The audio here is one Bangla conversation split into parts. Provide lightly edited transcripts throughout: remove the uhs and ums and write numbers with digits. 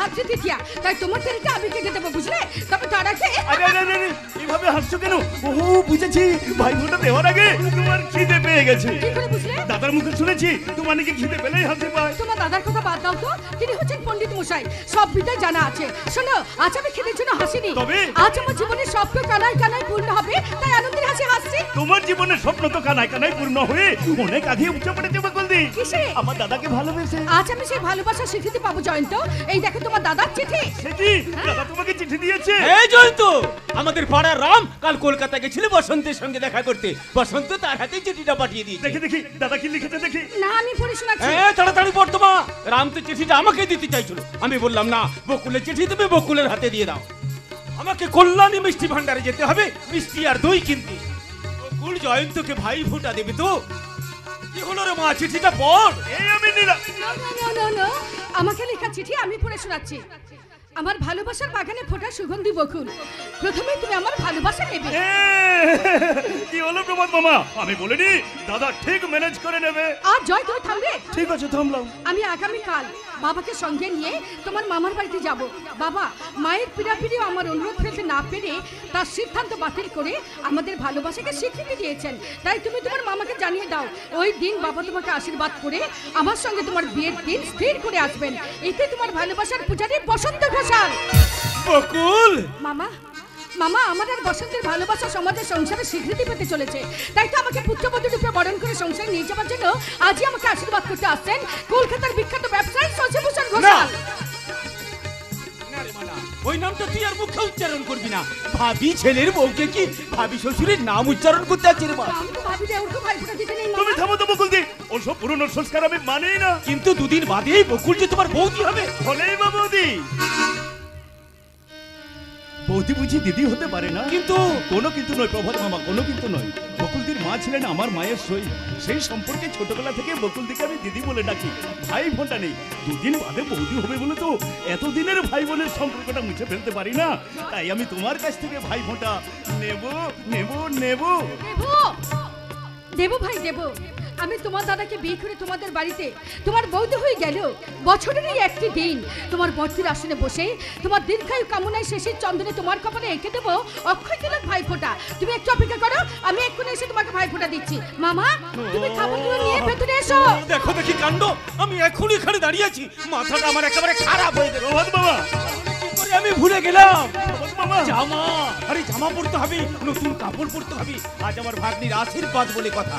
মাতৃ তৃতীয়া, তাই তোমার তেলটা আমি কেটে দেবো, বুঝলে? তবে তার আগে এইভাবে হাসছো কেন? ও বুঝেছি, ভাইফোঁটা দেওয়ার আগে তোমার খিদে পেয়ে গেছে। কি করে বুঝলে? দাদার মুখে শুনেছি তোমার নাকি খিদে পেলেই হাসি পায়। তোমার দাদার কথা বাদ দাও তো, তিনি হচ্ছেন পণ্ডিত মশাই, সব বিদ্যায় জানা আছে। শোনো, আজ আমি খিদের জন্য হাসিনি, তবে আজ আমার জীবনের স্বপ্ন কানায় কানায় পূর্ণ হবে, তাই আনন্দের হাসি হাসছি। তোমার জীবনের স্বপ্ন তো কানায় কানায় পূর্ণ হয়ে অনেক আগে উঠে পড়েছে বকুলদি। কিসে? আমার দাদাকে ভালোবেসে। আজ আমি সেই ভালোবাসার স্বীকৃতি পাবো জয়ন্ত। এই দেখো তোমার দাদার চিঠি। সে কি দাদা তোমাকে চিঠি দিয়েছে? এই জয়ন্ত, আমাদের পাড়ার রাম কাল কলকাতা গেছিল বসন্তের সঙ্গে দেখা করতে। বসন্ত তার হাতে চিঠিটা পাঠিয়ে দিয়েছে। দেখি দেখি দাদা কি লিখেছে দেখি। না, আমি পড়ে শোনাচ্ছি। তাড়াতাড়ি পড় তো মা। রাম তো চিঠিটা আমাকে দিতে চাইছিল, আমি বললাম না, বকুলের চিঠি তুমি বকুলের হাতে দিয়ে দাও। আমাকে কল্যাণী মিষ্টি ভান্ডারে যেতে হবে মিষ্টি আর দই কিনতে। বকুল জয়ন্তকে ভাই ফোঁটা দেবে তো। কি হলো রে মা, চিঠিটা পড়। এই আমি নিলাম। না, আমাকে লেখা চিঠি আমি পড়ে শোনাচ্ছি। আমার ভালোবাসার বাগানে ফোটা সুগন্ধি বকুল, প্রথমে তুমি আমার ভালোবাসা নেবে। কি হলো প্রমোদ মামা? আমি বলিনি দাদা ঠিক ম্যানেজ করে নেবে। আর জয়, তুমি থামবে? ঠিক আছে, থামলাম। আমি আগামীকাল বাবাকে সঙ্গে নিয়ে তোমার মামার বাড়িতে যাব। বাবা মায়ের পীড়াপিড়িও আমার অনুরোধ ফেলতে না পেরে তার সিদ্ধান্ত বাতিল করে আমাদের ভালোবাসাকে স্বীকৃতি দিয়েছেন। তাই তুমি তোমার মামাকে জানিয়ে দাও, ওই দিন বাবা তোমাকে আশীর্বাদ করে আমার সঙ্গে তোমার বিয়ের দিন স্থির করে আসবেন। এতে তোমার ভালোবাসার পূজারী বসন্ত ঘোষাল। বকুল মামা, মামা, আমার আর বসন্তের ভালোবাসা সমাজের সংসারে স্বীকৃতি পেতে চলেছে। তাই তো আমাকে পুত্রবধূ রূপে বরণ করে সংসারে নিয়ে যাওয়ার জন্য আজই আমাকে আশীর্বাদ করতে আসছেন কলকাতার বিখ্যাত ব্যবসায়ী শশীভূষণ ঘোষাল। ওই নামটা তুই আর মুখে উচ্চারণ করবি না। ভাবি ছেলের বউকে কি ভাবি শ্বশুরের নাম উচ্চারণ করতে আছে রে মা? আমি তো ভাবি যে ওরকে ভাই ফোঁটা দিতে নেই। তুমি থামো তো বকুলদি, ওসব পুরনো সংস্কার আমি মানি না। কিন্তু দুদিন বাদেই বকুল যে তোমার বৌদি হবে। হলেই বা বৌদি। বৌদি বুঝি দিদি হতে পারে না? কিন্তু কোনো কিন্তু নয় প্রভাত মামা, কোনো কিন্তু নয়। বকুলদির মা ছিলেন আমার মায়ের সই। সেই সম্পর্কে ছোটবেলা থেকে বকুলদিকে আমি দিদি বলে ডাকি। ভাই বোনটা নেই, দুদিন বাদে বৌদি হবে বলে তো এতদিনের ভাই বোনের সম্পর্কটা মুছে ফেলতে পারি না। তাই আমি তোমার কাছ থেকে ভাই বোনটা নেব নেব নেব। দেবো ভাই, দেবো। আমি তোমার দাদাকে বিয়ে করে তোমাদের বাড়িতে তোমার বৌদি হয়ে গেল বছরেরই একটি দিন তোমার বর্তির আসনে বসে তোমার দীর্ঘায়ু কামনায় শেষের চন্দনে তোমার কপালে এঁকে দেবো অক্ষয় তিলক ভাই ফোঁটা। তুমি একটু অপেক্ষা করো, আমি এক্ষুনি এসে তোমাকে ভাই ফোঁটা দিচ্ছি। মামা, তুমি খাবারগুলো নিয়ে ভেতরে এসো। দেখো দেখি কাণ্ড, আমি এখনই এখানে দাঁড়িয়ে আছি, মাথাটা আমার একেবারে খারাপ হয়ে গেল। প্রভাত মামা, কি করে আমি ভুলে গেলাম প্রভাত মামা, জামা। আরে জামা পরতে হবে, নতুন কাপড় পরতে হবে। আজ আমার ভাগ্নির আশীর্বাদ বলে কথা।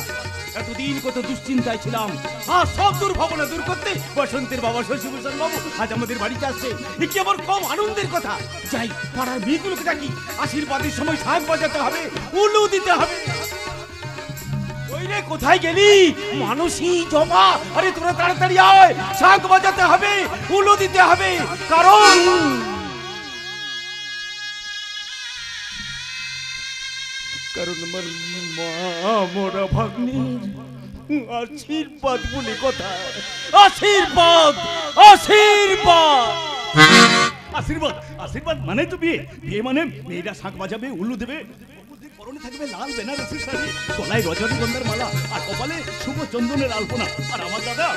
এতদিন কত দুশ্চিন্তায় ছিলাম, আর সব দুর্ভাবনা দূর করতে বসন্তের বাবা শশীভূষণ বাবু আজ আমাদের বাড়িতে আসছে। এ কি আমার কম আনন্দের কথা? যাই পাড়ার মেয়েগুলোকে ডাকি, আশীর্বাদের সময় শাঁখ বাজাতে হবে, উলু দিতে হবে। ওই রে, কোথায় গেলি মানসী জমা? আরে তোরা তাড়াতাড়ি আয়, শাঁখ বাজাতে হবে, উলু দিতে হবে, কারণ আমার মা মোরা ভাগ্নির আশীর্বাদ বলে কথা। আশীর্বাদ, আশীর্বাদ, আশীর্বাদ। আশীর্বাদ মানে তো বিয়ে। বিয়ে মানে মেয়েরা শাঁখ বাজাবে, উল্লু দেবে, পরনে থাকবে লাল বেনারসি শাড়ি, গলায় রজনীগন্ধার মালা, আর কপালে শুভ চন্দনের আলপনা। আর আমার দাদা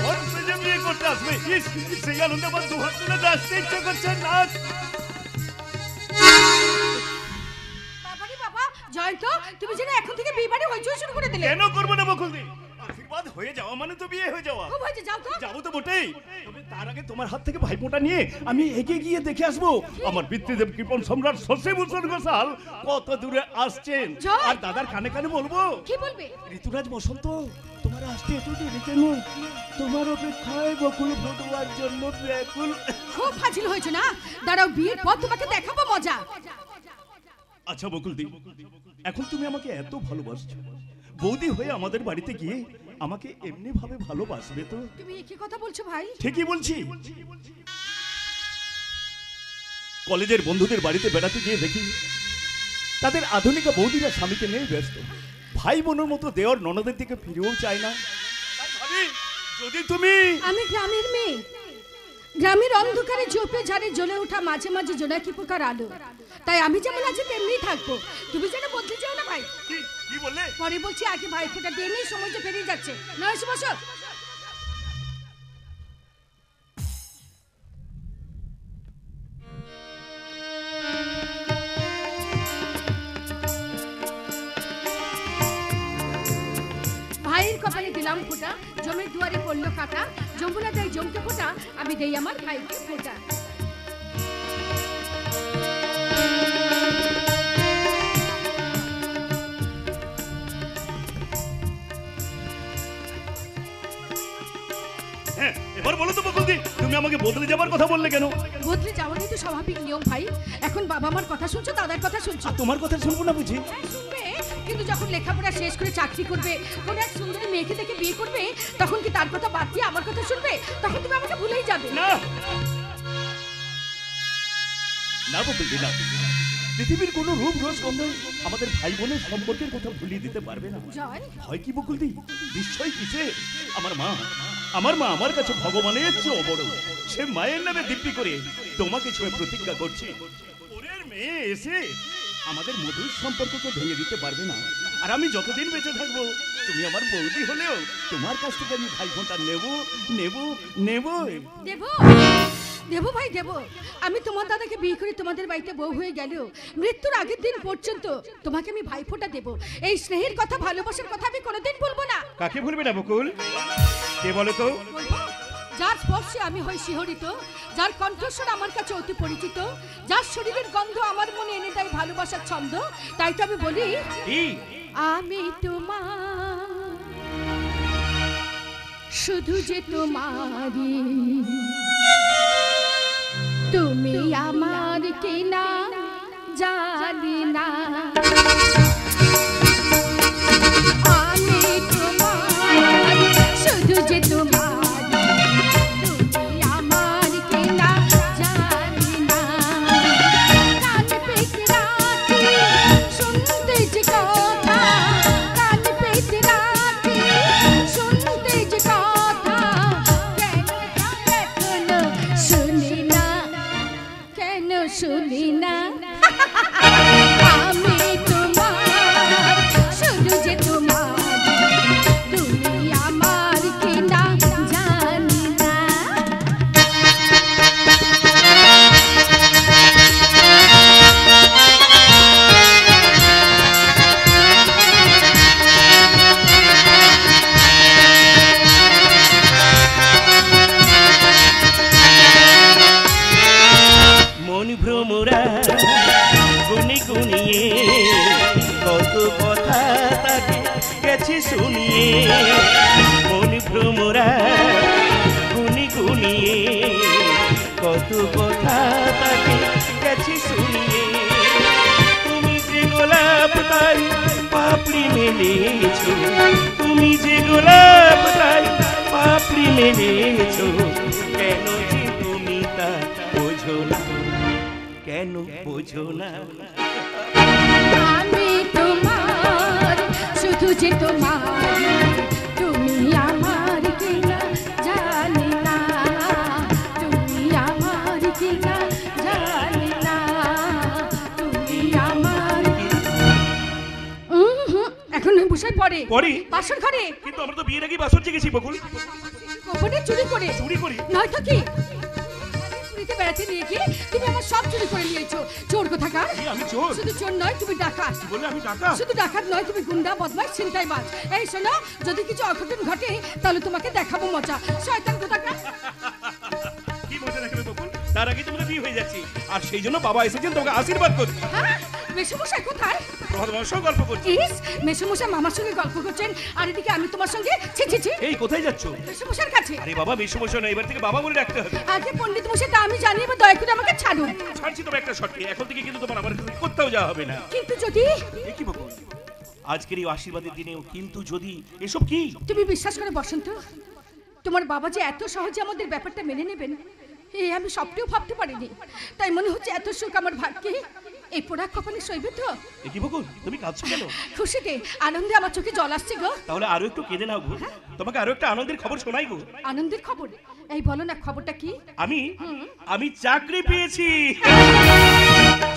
বর সেজে বিয়ে করতে আসবে। সেই আনন্দে আমার দুহাত তুলে নাচতে ইচ্ছে করছে। নাচ। জয়ন্ত, তুমি যেন এখন থেকে বিয়ে বাড়ি হইচই শুরু করে দিলে। কেন করবো না বকুলদি? আশীর্বাদ হয়ে যাওয়া মানে তো বিয়ে হয়ে যাওয়া। খুব হয়েছে, যাও তো। যাবো তো বটেই, তবে তার আগে তোমার হাত থেকে ভাইফোঁটা নিয়ে আমি এগিয়ে গিয়ে দেখে আসবো আমার পিতৃদেব কৃপণ সম্রাট শশীভূষণ ঘোষাল কত দূরে আসছেন। আর দাদার কানে কানে বলবো। কি বলবে? ঋতুরাজ বসন্ত তোমার আসতে এত দেরি কেন? তোমার অপেক্ষায় বকুল ফটোয়ার জন্য ব্যাকুল। খুব ফাজিল হয়েছে না? দাঁড়াও, বিয়ের পর তোমাকে দেখাবো মজা। আচ্ছা বকুলদি, এখন তুমি আমাকে এত ভালোবাসছো, বৌদি হয়ে আমাদের বাড়িতে গিয়ে আমাকে এমনি ভাবে ভালোবাসবে তো? তুমি কি কথা বলছো ভাই? ঠিকই বলছি। কলেজের বন্ধুদের বাড়িতে বেড়াতে গিয়ে দেখি তাদের আধুনিকা বৌদিরা স্বামীকে নিয়ে ব্যস্ত, ভাই বোনের মতো দেওর ননদের দিকে ফিরেও চায় না। যদি তুমি, আমি গ্রামের মেয়ে, গ্রামের অন্ধকারে ঝোপে ঝাড়ে জ্বলে ওঠা মাঝে মাঝে জোনাকি পোকার আলো, তাই আমি যেমন আছি তেমনিই থাকবো। তুমি যেন বদলে যাও না ভাই। কি বললে? পরে বলছি, আগে ভাই ফোঁটা দিয়ে নেই, সময় তো পেরিয়ে যাচ্ছে। নয় বসো। কপালে দিলাম ফোঁটা, জমের দুয়ারে পড়লো কাটা, যমুনা দেয় জমকে ফোঁটা, আমি দেই আমার ভাইকে ফোঁটা। হ্যাঁ, এবার বলো তো বকুলদি, তুমি আমাকে বদলে যাবার কথা বললে কেন? বদলে যাওয়ারই তো স্বাভাবিক নিয়ম ভাই। এখন বাবা আমার কথা শুনছো, দাদার কথা শুনছো। আর তোমার কথা শুনবো না বুঝি? হ্যাঁ, শুনবে, কিন্তু যখন লেখাপড়া শেষ করে চাকরি করবে, কোনো এক সুন্দরী মেয়েকে দেখে বিয়ে করবে, তখন কি তার কথা বাদ দিয়ে আমার কথা শুনবে? তখন তুমি আমাকে ভুলেই যাবে। না না বকুলদি, না। পৃথিবীর কোনো রূপ রসগন্ধ আমাদের ভাই বোনের সম্পর্কের কথা ভুলিয়ে দিতে পারবে না। জয়, হয় কি বকুলদি? নিশ্চয়ই কিসে? আমার মা আমার কাছে ভগবানের চেয়ে বড়। সে মায়ের নামে দিব্যি করে তোমাকে ছুঁয়ে প্রতিজ্ঞা করছে, ওরের মেয়ে এসে আমাদের মধুর সম্পর্ককে ভেঙে দিতে পারবে না। আর আমি যতদিন বেঁচে থাকবো, তুমি আমার বৌদি হলেও তোমার কাছ থেকে আমি ভাই ফোঁটা নেব নেব নেব। দেবো দেবো ভাই দেবো। আমি তোমার দাদাকে বিয়ে করে তোমাদের বাড়িতে বউ হয়ে গেলেও মৃত্যুর আগের দিন পর্যন্ত তোমাকে আমি ভাইফোঁটা দেবো। এই স্নেহের কথা, ভালোবাসার কথা আমি কোনোদিন বলবো না। কাকে ভুলবে না বকুল? কে বলো তো? বলবো, যার স্পর্শে আমি হই শিহরিত, যার কণ্ঠস্বর আমার কাছে অতি পরিচিত, যার শরীরের গন্ধ আমার মনে এনে দেয় ভালোবাসার ছন্দ। তাই তো আমি বলি, কি? আমি তোমার, শুধু যে তোমারই, তুমি আমার কিনা জানি না। আমি তোমার, শুধু যে তোমারই, তুমি আমার কিনা জানি না। কান পেতে রাখি শুনতে যে কথা, কান পেতে রাখি শুনতে যে কথা, কেন শুনি না, কেন শুনি না। আমি তোমার, শুধু যে তোমার, তুমি আমার কিনা জানি না। মন ভ্রমরা গুনি গুনিয়ে কত কথা তাকে গেছি শুনিয়ে। মন ভ্রমরা গুনি গুনিয়ে কত কথা তাকে গেছি শুনিয়ে। তুমি যে গোলাপ তাই পাপড়ি মেলেছো, তুমি যে গোলাপ তাই পাপড়ি মেলেছো, কেন যে তুমি তা বোঝো না, কেন বোঝো না। আমি তোমার, শুধু যে তোমার, তুমি আমার কিনা জানি না, তুমি আমার কিনা জানি না, তুমি আমার। এখন বসে পড়ে পড়ি? বাসর ঘরে কিন্তু আমরা তো বিয়ের আগে বাসর জেগেছি বকুল। কপটে চুরি করে, চুরি করি? নয়তো কি? পুরীতে বেড়াতে নিয়ে গিয়ে তুমি আমার সব চুরি করে নিয়েছো। চোর কোথাকার! কি আমি চোর? শুধু চোর নয়, তুমি ডাকাত। বলে আমি টাকা? শুধু ডাকাত নয়, তুমি গুন্ডা, বদমাশ, ছিনতাইবাজ। এই শোনো, যদি কিছু অঘটন ঘটে তাহলে তোমাকে দেখাবো মজা। শয়তান কোথাকার! কি মজা দেখাবে বকুল? তার আগে তোমাদের বিয়ে হয়ে যাচ্ছি, আর সেই জন্য বাবা এসেছেন তোমাকে আশীর্বাদ করতে। হ্যাঁ, মেসোমশাই কোথায়? তোমার সঙ্গে গল্প করছি। ইস, মেসোমশাই মামার সঙ্গে গল্প করছেন, আর এদিকে আমি তোমার সঙ্গে। ছি ছি ছি, এই কোথায় যাচ্ছ? মেসোমশাইয়ের কাছে। আরে বাবা, মেসমশাই না, এবার থেকে বাবা বলে ডাকতে হবে। আগে পণ্ডিত মশাই, তা আমি জানি, এবার দয়া করে আমাকে ছাড়ুন। ছাড়ছি তবে একটা শর্তে, এখন থেকে কিন্তু তোমার আমার কোথাও যাওয়া হবে না। কিন্তু যদি এ কি বকুল? আজকের এই আশীর্বাদের দিনেও কিন্তু যদি, এসব কি? তুমি বিশ্বাস করে বসন্ত, তোমার বাবা যে এত সহজে আমাদের ব্যাপারটা মেনে নেবেন, এই আমি স্বপ্নেও ভাবতে পারিনি। তাই মনে হচ্ছে এত সুখ আমার ভাগ্যে, এই পোড়া কপালে সইবে তো। এ কি বকুল, তুমি কাঁদছো কেন? খুশিতে, আনন্দে আমার চোখে জল আসছে গো। তাহলে আরো একটু কেঁদে নাও গো, তোমাকে আরো একটা আনন্দের খবর শোনাই গো। আনন্দের খবর? এই বলো না, খবরটা কি? আমি চাকরি পেয়েছি।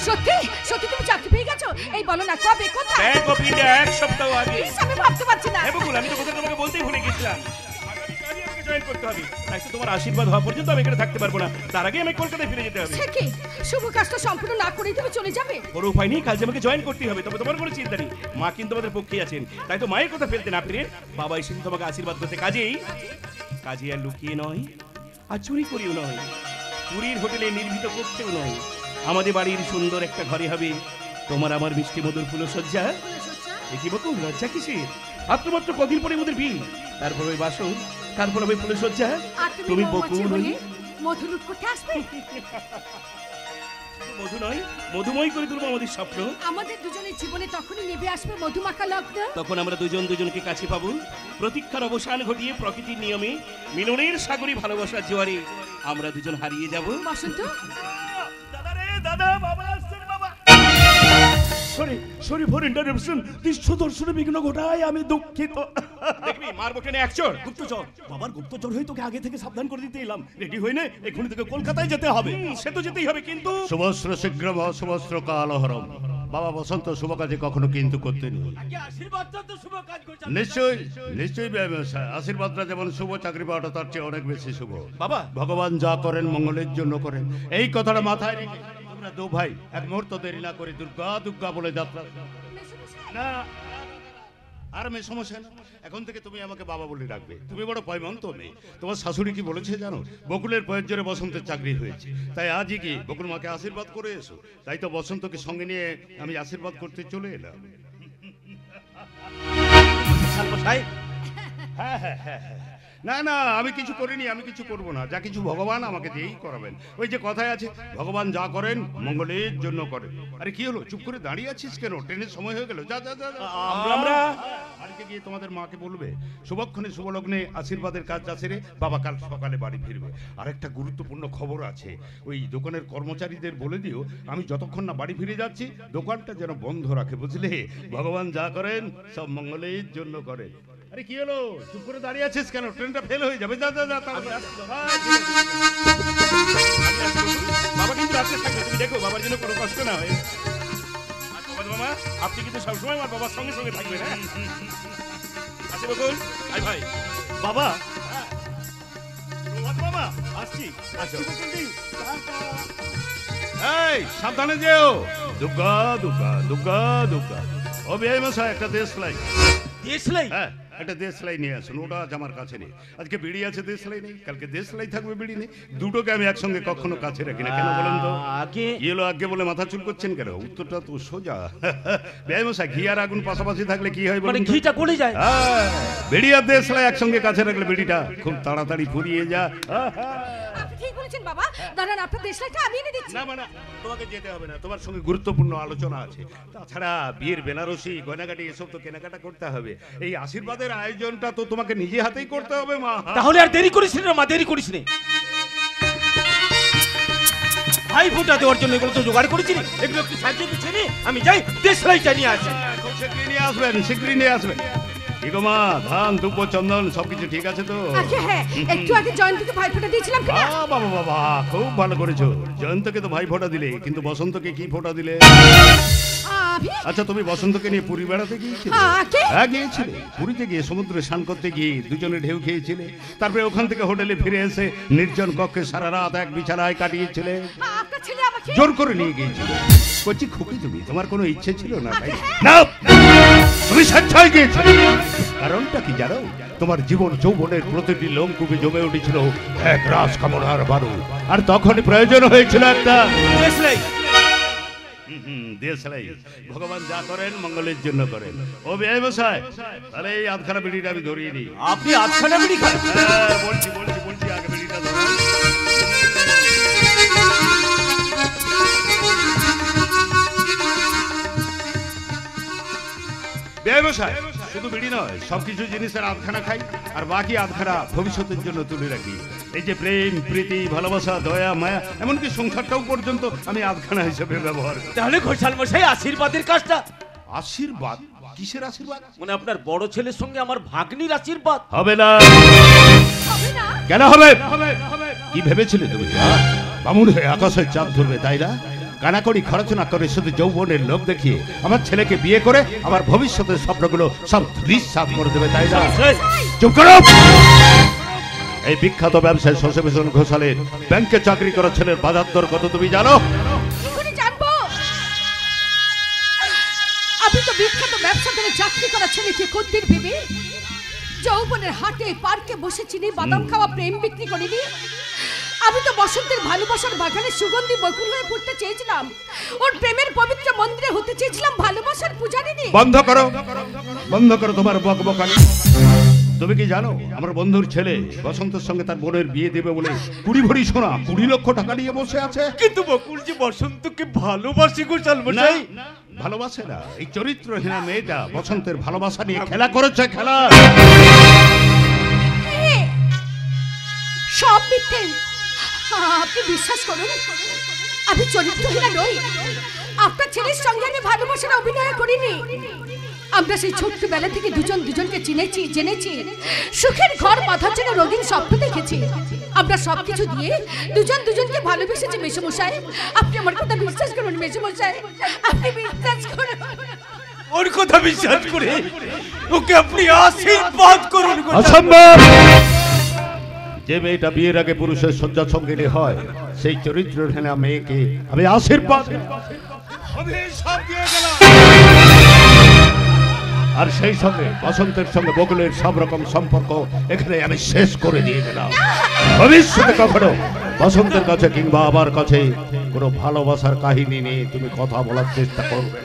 সত্যি সত্যি তুমি চাকরি পেয়ে গেছো? এই বলো না, কবে, কোথায়? ব্যাংক অফ ইন্ডিয়া, এক সপ্তাহ আগে। ইস, আমি ভাবতে পারছি না। হ্যাঁ বকুল, আমি তো কোথায় তোমাকে বলতেই ভুলে গেছিলাম। আগামীকালই আমাকে জয়েন করতে হবে, তাই তো তোমার আশীর্বাদ হওয়া পর্যন্ত আমি এখানে থাকতে পারবো না, তার আগে আমি কলকাতায় ফিরে যেতে হবে। সে কি শুভ কাজটা সম্পূর্ণ না করেই তুমি চলে যাবে? কোনো উপায় নেই, কাল যে আমাকে জয়েন করতেই হবে, তবে তোমার কোনো চিন্তা নেই, মা কিন্তু আমাদের পক্ষেই আছেন, তাই তো মায়ের কথা ফেলতে না পেরে বাবা এসে তোমাকে আশীর্বাদ করতে, কাজেই আর লুকিয়ে নয় আর চুরি করিও নয়, পুরীর হোটেলে নির্ভীত করতেও নয়, আমাদের বাড়ির সুন্দর একটা ঘরে হবে তোমার আমার মিষ্টি মধুর ফুলসজ্জা। দেখি বকুল, লজ্জা কিসের? মাত্র কদিন পরে আমাদের বিয়ে, তারপর ওই বাসন, তারপর ওই ফুলসজ্জা। আর তুমি মৌমাছি বকুল হয়ে মধু লুট করতে আসবে? মধু নয়, মধুময় করে তুলবো আমাদের স্বপ্ন। আমাদের দুজনের জীবনে তখনই নেমে আসবে মধুমাখা লগ্ন। তখন আমরা দুজনকে কাছে পাবো, প্রতীক্ষার অবসান ঘটিয়ে প্রকৃতির নিয়মে মিলনের সাগরী ভালোবাসার জোয়ারে আমরা দুজন হারিয়ে যাব। বসন্ত, দাদা রে দাদা, বাবা আসছেন বাবা। সরি ফর ইন্টারাপশন, দৃশ্য দর্শনে বিঘ্ন ঘটায় আমি দুঃখিত। দেখবি মারবো টেনে একচোর। গুপ্তচর, বাবার গুপ্তচর হয়ে তোকে আগে থেকে সাবধান করে দিতে এলাম। রেডি হয়ে নে, এক্ষুনি তোকে কলকাতায় যেতে হবে। সে তো যেতেই হবে, কিন্তু শুভস্র শীঘ্রম শুভস্র কালহরম। বাবা বসন্ত শুভ কাজে কখনো কিন্তু করতে নেই। আশীর্বাদটা তো শুভ কাজ করছে। নিশ্চয়ই ব্যবসা আশীর্বাদটা যেমন শুভ, চাকরি পাওয়াটা তার চেয়ে অনেক বেশি শুভ। বাবা, ভগবান যা করেন মঙ্গলের জন্য করেন, এই কথাটা মাথায় রেখে তোমরা দু ভাই এক মুহূর্ত দেরি না করে দুর্গা দুর্গা বলে যাত্রা। না আর মেয়ে সমস্যা না, এখন থেকে তুমি আমাকে বাবা বলে ডাকবে। তুমি বড় পয়মন্ত মেয়ে। তোমার শাশুড়ি কি বলেছে জানো? বকুলের প্রয়োজনে বসন্তের চাকরি হয়েছে, তাই আজই কি বকুল মাকে আশীর্বাদ করে এসো। তাই তো বসন্তকে সঙ্গে নিয়ে আমি আশীর্বাদ করতে চলে এলাম। হ্যাঁ, না না, আমি কিছু করিনি, আমি কিছু করব না, যা কিছু ভগবান আমাকে দিয়েই করাবেন। ওই যে কথায় আছে, ভগবান যা করেন মঙ্গলের জন্য করেন। আরে কি হলো, চুপ করে দাঁড়িয়ে আছিস কেন? ট্রেনের সময় হয়ে গেল, যা যা যা। আমরা বাড়িতে গিয়ে তোমাদের মাকে বলবে শুভক্ষণে শুভলগ্নে আশীর্বাদের কাজ আছে রে, বাবা কাল সকালে বাড়ি ফিরবে। আর একটা গুরুত্বপূর্ণ খবর আছে, ওই দোকানের কর্মচারীদের বলে দিও আমি যতক্ষণ না বাড়ি ফিরে যাচ্ছি দোকানটা যেন বন্ধ রাখে, বুঝলে? ভগবান যা করেন সব মঙ্গলের জন্য করেন। আরে কি হলো, চুপ করে দাঁড়িয়ে আছিস কেন? ট্রেনটা ফেল হয়ে যাবে, যা যা যা। বাবা কিন্তু রাত্রে থাকবে, তুমি দেখো বাবার জন্য কোনো কষ্ট না হয়। আর তোমার মামা, আপনি কিন্তু সবসময় আমার বাবার সঙ্গে সঙ্গে থাকবেন। হ্যাঁ, আসি বকুল, আই ভাই। বাবা, মামা আসছি। এই সাবধানে যেও। দুর্গা দুর্গা দুর্গা দুর্গা। ও বিআই মশাই, একটা দেশলাই। দেশলাই? হ্যাঁ, একটা দেশলাই নিয়ে আসুন। ওটা আজ আমার কাছে নেই। আজকে বিড়ি আছে, দেশলাই নেই। কালকে দেশলাই থাকবে, বিড়ি নেই। দুটোকে আমি একসঙ্গে কখনো কাছে রাখি না। কেন বলেন তো? আগে এলো আগে বলে মাথা চুল করছেন কেন? উত্তরটা তো সোজা। বিআই মশাই, ঘি আর আগুন পাশাপাশি থাকলে কি হয় মানে বলেন তো? ঘিটা গলে যায়। হ্যাঁ, বিড়ি আর দেশলাই একসঙ্গে কাছে রাখলে বিড়িটা খুব তাড়াতাড়ি ফুরিয়ে যায়। আপনি ঠিক বলেছেন বাবা। দাঁড়ান, আপনার দেশলাইটা আমি এনে দিচ্ছি। না মানে তোমাকে যেতে হবে না, তোমার সঙ্গে গুরুত্বপূর্ণ আলোচনা আছে। তাছাড়া বিয়ের বেনারসি গয়নাগাটি এসব তো কেনাকাটা করতে হবে। এই আশীর্বাদের আয়োজনটা তো তোমাকে নিজে হাতেই করতে হবে মা। তাহলে আর দেরি করিস না মা, দেরি করিস না। ভাই ফোঁটা দেওয়ার জন্য এগুলো তো জোগাড় করেছি, এগুলো একটু সাহায্য করছে নি। আমি যাই দেশলাইটা নিয়ে আসি। খুব শীঘ্রই নিয়ে আসবেন, শীঘ্রই নিয়ে আসবেন। ঠিক মা, ধান ধূপ চন্দন সবকিছু ঠিক আছে তো? আচ্ছা হ্যাঁ, একটু আগে জয়ন্তীকে ভাইফোঁটা দিয়েছিলাম কিনা? বাবা বাবা, খুব ভালো করেছো। জয়ন্তকে তো ভাই ফোঁটা দিলে, কিন্তু বসন্তকে কি ফোঁটা দিলে? আমি? আচ্ছা, তুমি বসন্তকে নিয়ে পুরী বেড়াতে গিয়েছিলে? আগে? হ্যাঁ গিয়েছিলে। পুরীতে গিয়ে সমুদ্রে স্নান করতে গিয়ে দুজনে ঢেউ খেয়েছিলে। তারপরে ওখান থেকে হোটেলে ফিরে এসে নির্জন কক্ষে সারা রাত এক বিছানায় কাটিয়েছিলে। আপনার ছেলে আমাকে জোর করে নিয়ে গিয়েছিল। কচি খুকি তুমি, তোমার কোনো ইচ্ছে ছিল না তাই না? তুমি স্বেচ্ছায় গিয়েছিলে। কারণটা কি জানো? তোমার জীবন যৌবনের প্রতিটি লোমকূপে জমে উঠেছিল এক রাস কামনার বারু। আর তখনই প্রয়োজন হয়েছিল একটা দেশলাই। দেশলাই। ভগবান যা করেন মঙ্গলের জন্য করেন। ও বিআই মশাই, তাহলে এই আধখানা বিড়িটা আমি ধরিয়ে নিই। আপনি আধখানা বিড়ি খান? হ্যাঁ, বলছি আগে বিড়িটা ধরো। বিআই মশাই, শুধু বিড়ি নয়, সবকিছু জিনিসের আধখানা খাই, আর বাকি আধখানা ভবিষ্যতের জন্য তুলে রাখি। এই যে প্রেম, প্রীতি, ভালোবাসা, দয়া, মায়া, এমনকি সংসারটাও পর্যন্ত আমি আধখানা হিসেবে ব্যবহার করি। তাহলে ঘোষাল মশাই, আশীর্বাদের কাজটা? আশীর্বাদ? কিসের আশীর্বাদ? মানে আপনার বড় ছেলের সঙ্গে আমার ভাগ্নির আশীর্বাদ হবে না। হবে না? কেন হবে? কি ভেবেছিলে তুমি? বামুন হয়ে আকাশের চাঁদ ধরবে তাই না? কানাকড়ি খরচ না করে শুধু যৌবনের লোভ দেখিয়ে আমার ছেলেকে বিয়ে করে আমার ভবিষ্যতের স্বপ্নগুলো সব ধূলিসাৎ করে দেবে তাই না? চুপ করো। এই বিখ্যাত ব্যবসায়ী শশীভূষণ ঘোষালের ব্যাংকে চাকরি করা ছেলের বাজার দর কত তুমি জানো? কি করে জানবো? আমি তো বিখ্যাত ব্যবসাদারে চাকরি করা ছেলেকে কদ্দির ভেবে যৌবনের হাটে পার্কে বসে চিনি বাদাম খাওয়া প্রেম বিক্রি করিনি। আমি তো বসন্তের ভালোবাসার বাগানে সুগন্ধি বকুল হয়ে পড়তে চেয়েছিলাম, ওর প্রেমের পবিত্র মন্দিরে হতে চেয়েছিলাম ভালোবাসার পূজারিনী। বন্ধ করো, বন্ধ করো তোমার বকবকানি। তুমি কি জানো আমার বন্ধুর ছেলে বসন্তের সঙ্গে তার বোনের বিয়ে দেবে বলে 20 ভরি সোনা 20 লক্ষ টাকা নিয়ে বসে আছে? কিন্তু বকুলজি বসন্তকে ভালোবাসি গোসাল মশাই। ভালোবাসে না, এই চরিত্রহীনা মেয়েটা বসন্তের ভালোবাসা নিয়ে খেলা করেছে। খেলা সব মিথ্যে। আপনি বিশ্বাস করুন, আমি চরিত্রহীনা নই। আপনার ছেলের সঙ্গে আমি ভালোবাসার অভিনয় করিনি। আমরা সেই ছোট্টবেলা থেকে দুজন দুজনকে চিনেছি, জেনেছি, সুখের ঘর বাঁধার জন্য রঙিন স্বপ্ন দেখেছি। আমরা সবকিছু দিয়ে দুজন দুজনকে ভালোবেসেছি মেসোমশাই। আপনি আমার কথা বিশ্বাস করুন মেসোমশাই, আপনি বিশ্বাস করুন। ওর কথা বিশ্বাস করে ওকে আপনি আশীর্বাদ করুন। অসম্ভব! যে মেয়েটা বিয়ের আগে পুরুষের শয্যা সঙ্গিনী হয় সেই চরিত্রহীনা মেয়েকে আমি আশীর্বাদ অভিশাপ দিয়ে গেলাম। আর সেই সঙ্গে বসন্তের সঙ্গে বকুলের সব রকম সম্পর্ক এখানে আমি শেষ করে দিয়ে গেলাম। ভবিষ্যতে কখনো বসন্তের কাছে কিংবা আমার কাছে কোনো ভালোবাসার কাহিনী নিয়ে তুমি কথা বলার চেষ্টা করবে।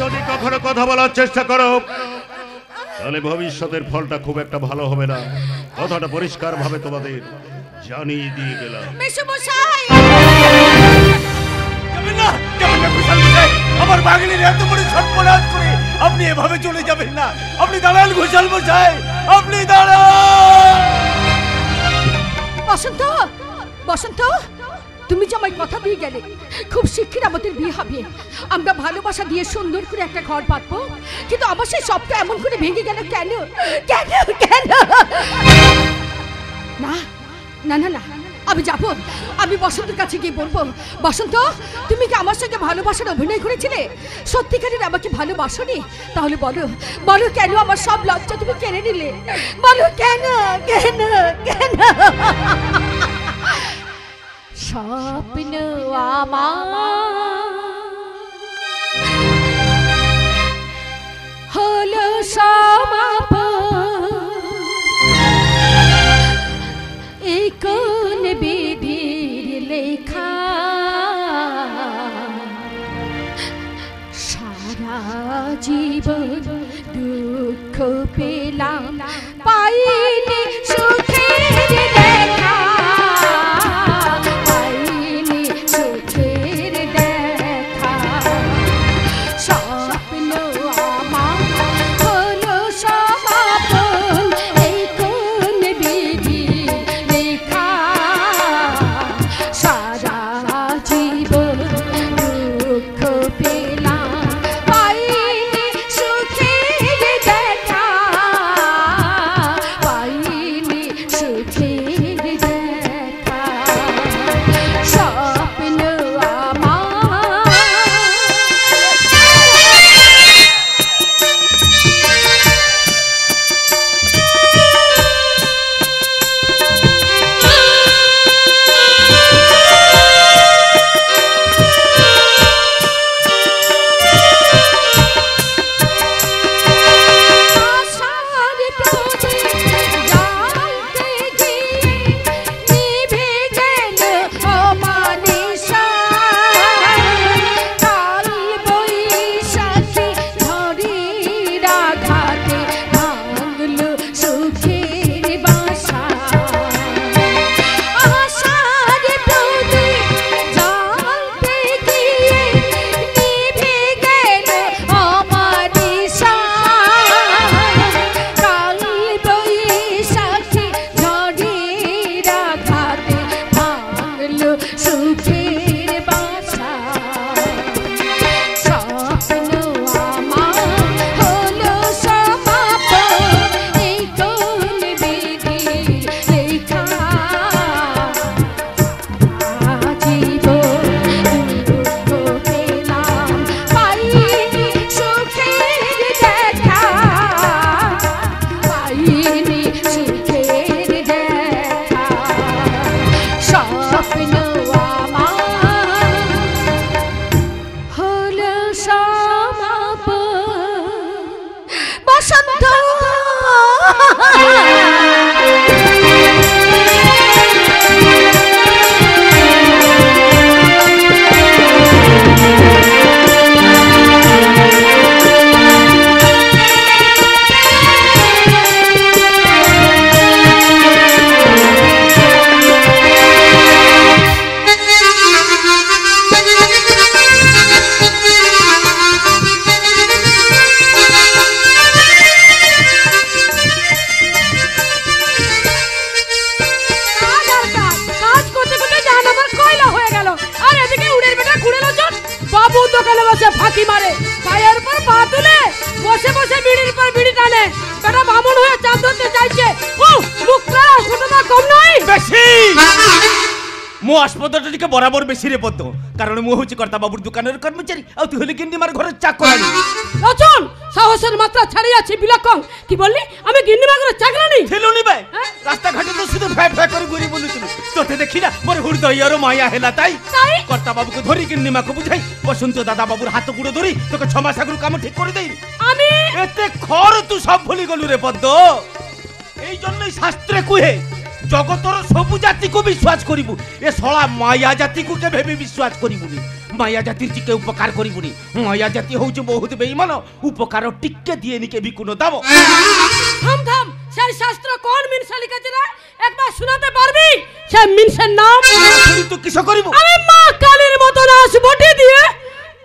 যদি কখনো কথা বলার চেষ্টা করো তাহলে ভবিষ্যতের ফলটা খুব একটা ভালো হবে না। কথাটা পরিষ্কার ভাবে তোমাদের জানিয়ে দিয়ে গেলাম। মেসোমশাই যাবেন না, যাবেন না গোসাল মশাই। আমার ভাগ্নির এত বড় সর্বনাশ করে আপনি এভাবে চলে যাবেন না। আপনি দাঁড়ান গোসাল মশাই, আপনি দাঁড়ান। বসন্ত, বসন্ত, তুমি যে আমায় কথা দিয়ে গেলে খুব শিগগির আমাদের বিয়ে হবে, আমরা ভালোবাসা দিয়ে সুন্দর করে একটা ঘর পাতবো, কিন্তু আমার সেই স্বপ্ন এমন করে ভেঙে গেল কেন? কেন কেন? না না না না, আমি যাব। আমি বসন্তের কাছে গিয়ে বলবো, বসন্ত তুমি কি আমার সঙ্গে ভালোবাসার অভিনয় করেছিলে? সত্যিকারের আমাকে ভালোবাসোনি? তাহলে বলো, বলো কেন আমার সব লজ্জা তুমি কেড়ে নিলে? বলো কেন কেন কেন? স্বপ্ন আমার হলো সমাপন, এই কোন বিধির লেখা? সারা জীবন দুঃখ পেলাম, পাইনি সুখের দেখা, পাইনি সুখের দেখা। স্বপ্ন আমার হলো সমাপন, এই কোন বিধির লেখা? সারা জীবন দুঃখ পেলাম, পাইনি সুখের দেখা, পাইনি মো আসপদটা টিকে বরাবর বেশি রে পদ্ম, কারণ মু হচ্ছে কর্তা বাবুর দোকানের কর্মচারী, আর তুই হলে গিন্নিমার ঘরের চাকরানি। রচন সাহসের মাত্রা ছাড়িয়াছি বিলক্ষণ। কি বললি আমি গিন্নিমা করে চাকরানি? ছেলুনি ভাই রাস্তাঘাটে তো শুধু ফ্যাই ফ্যাই করে ঘুরি বলুছিল, তোতে দেখি না মোর হৃদয়ের মায়া হেলা তাই কর্তা বাবুকে ধরি গিন্নিমাকে বুঝাই, বসন্ত দাদা বাবুর হাত গুঁড়ো ধরি তোকে 6 মাস আগুর কাম ঠিক করে দেই। আমি এতে খর তুই সব ভুলি গলু রে পদ্ম। এই জন্যই শাস্ত্রে কুহে জগতর সবু জাতিকে বিশ্বাস করিবু, এ সলা মায়া জাতিকে কেবে বিশ্বাস করিবুনি। মায়া জাতির টিকে উপকার করিবুনি, মায়া জাতি হচ্ছে বহুত বেঈমান, উপকার টিকে দিয়ে নিকে বিকুনো দাম। থাম থাম, সেই শাস্ত্র কোন মিনসা লিখেছে রে? একবার শোনাতে পারবি সেই মিনসের নাম? তো কিসব করিবু? আমি মা কালীর মতো নাচ বটি দিয়ে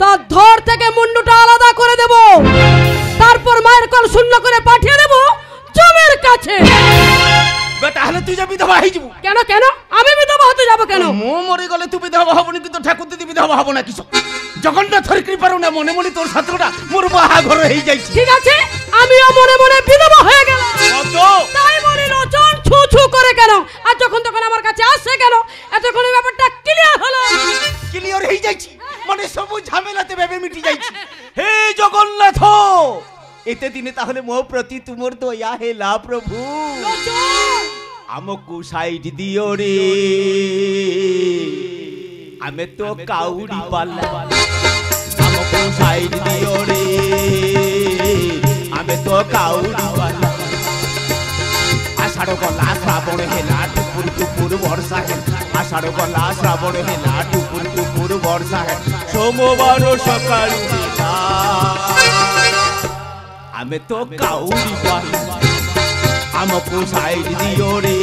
তার ধর থেকে মুন্ডুটা আলাদা করে দেব, তারপর মায়ের কল শূন্য করে পাঠিয়ে দেব জমের কাছে। তাহলে তুই যা বিধবা হয়ে যাবো। কেন কেন আমি বিধবা হতে যাব কেন? মো মরে গেলে তুই বিধবা হবনি, কিন্তু ঠাকুর দিদি বিধবা হব না কিছু। জগন্নাথের কৃপারু না মনে মনে তোর ছাত্রটা মোর বাহাঘর হয়ে যাইছে। ঠিক আছে, আমিও মনে মনে বিধবা হয়ে গেলাম। তাই বলি রচন ছু ছু করে কেন? আর যখন তখন আমার কাছে আসছে কেন? এতক্ষণ ব্যাপারটা ক্লিয়ার হলো। ক্লিয়ার হয়ে যাইছি মানে সবু ঝামেলাতে ভেবে মিটি যাইছি। হে জগন্নাথ, এতে দিনে তাহলে মো প্রতি তুমর দয়া হেলা প্রভু। আমকু সাইড দিও রে, আমি তো কাউরি পাল্লা। আমকু সাইড দিও রে, আমি তো কাউরি পাল্লা। আষাঢ় গলা শ্রাবণ হেলা টুপুর টুপুর বর্ষা হে, আষাঢ় গলা শ্রাবণ হেলা টুপুর টুপুর বর্ষা হে, সোমবার সকাল হেলা আমি তো কাউরি পাল্লা। আমকু সাইড দিও রে,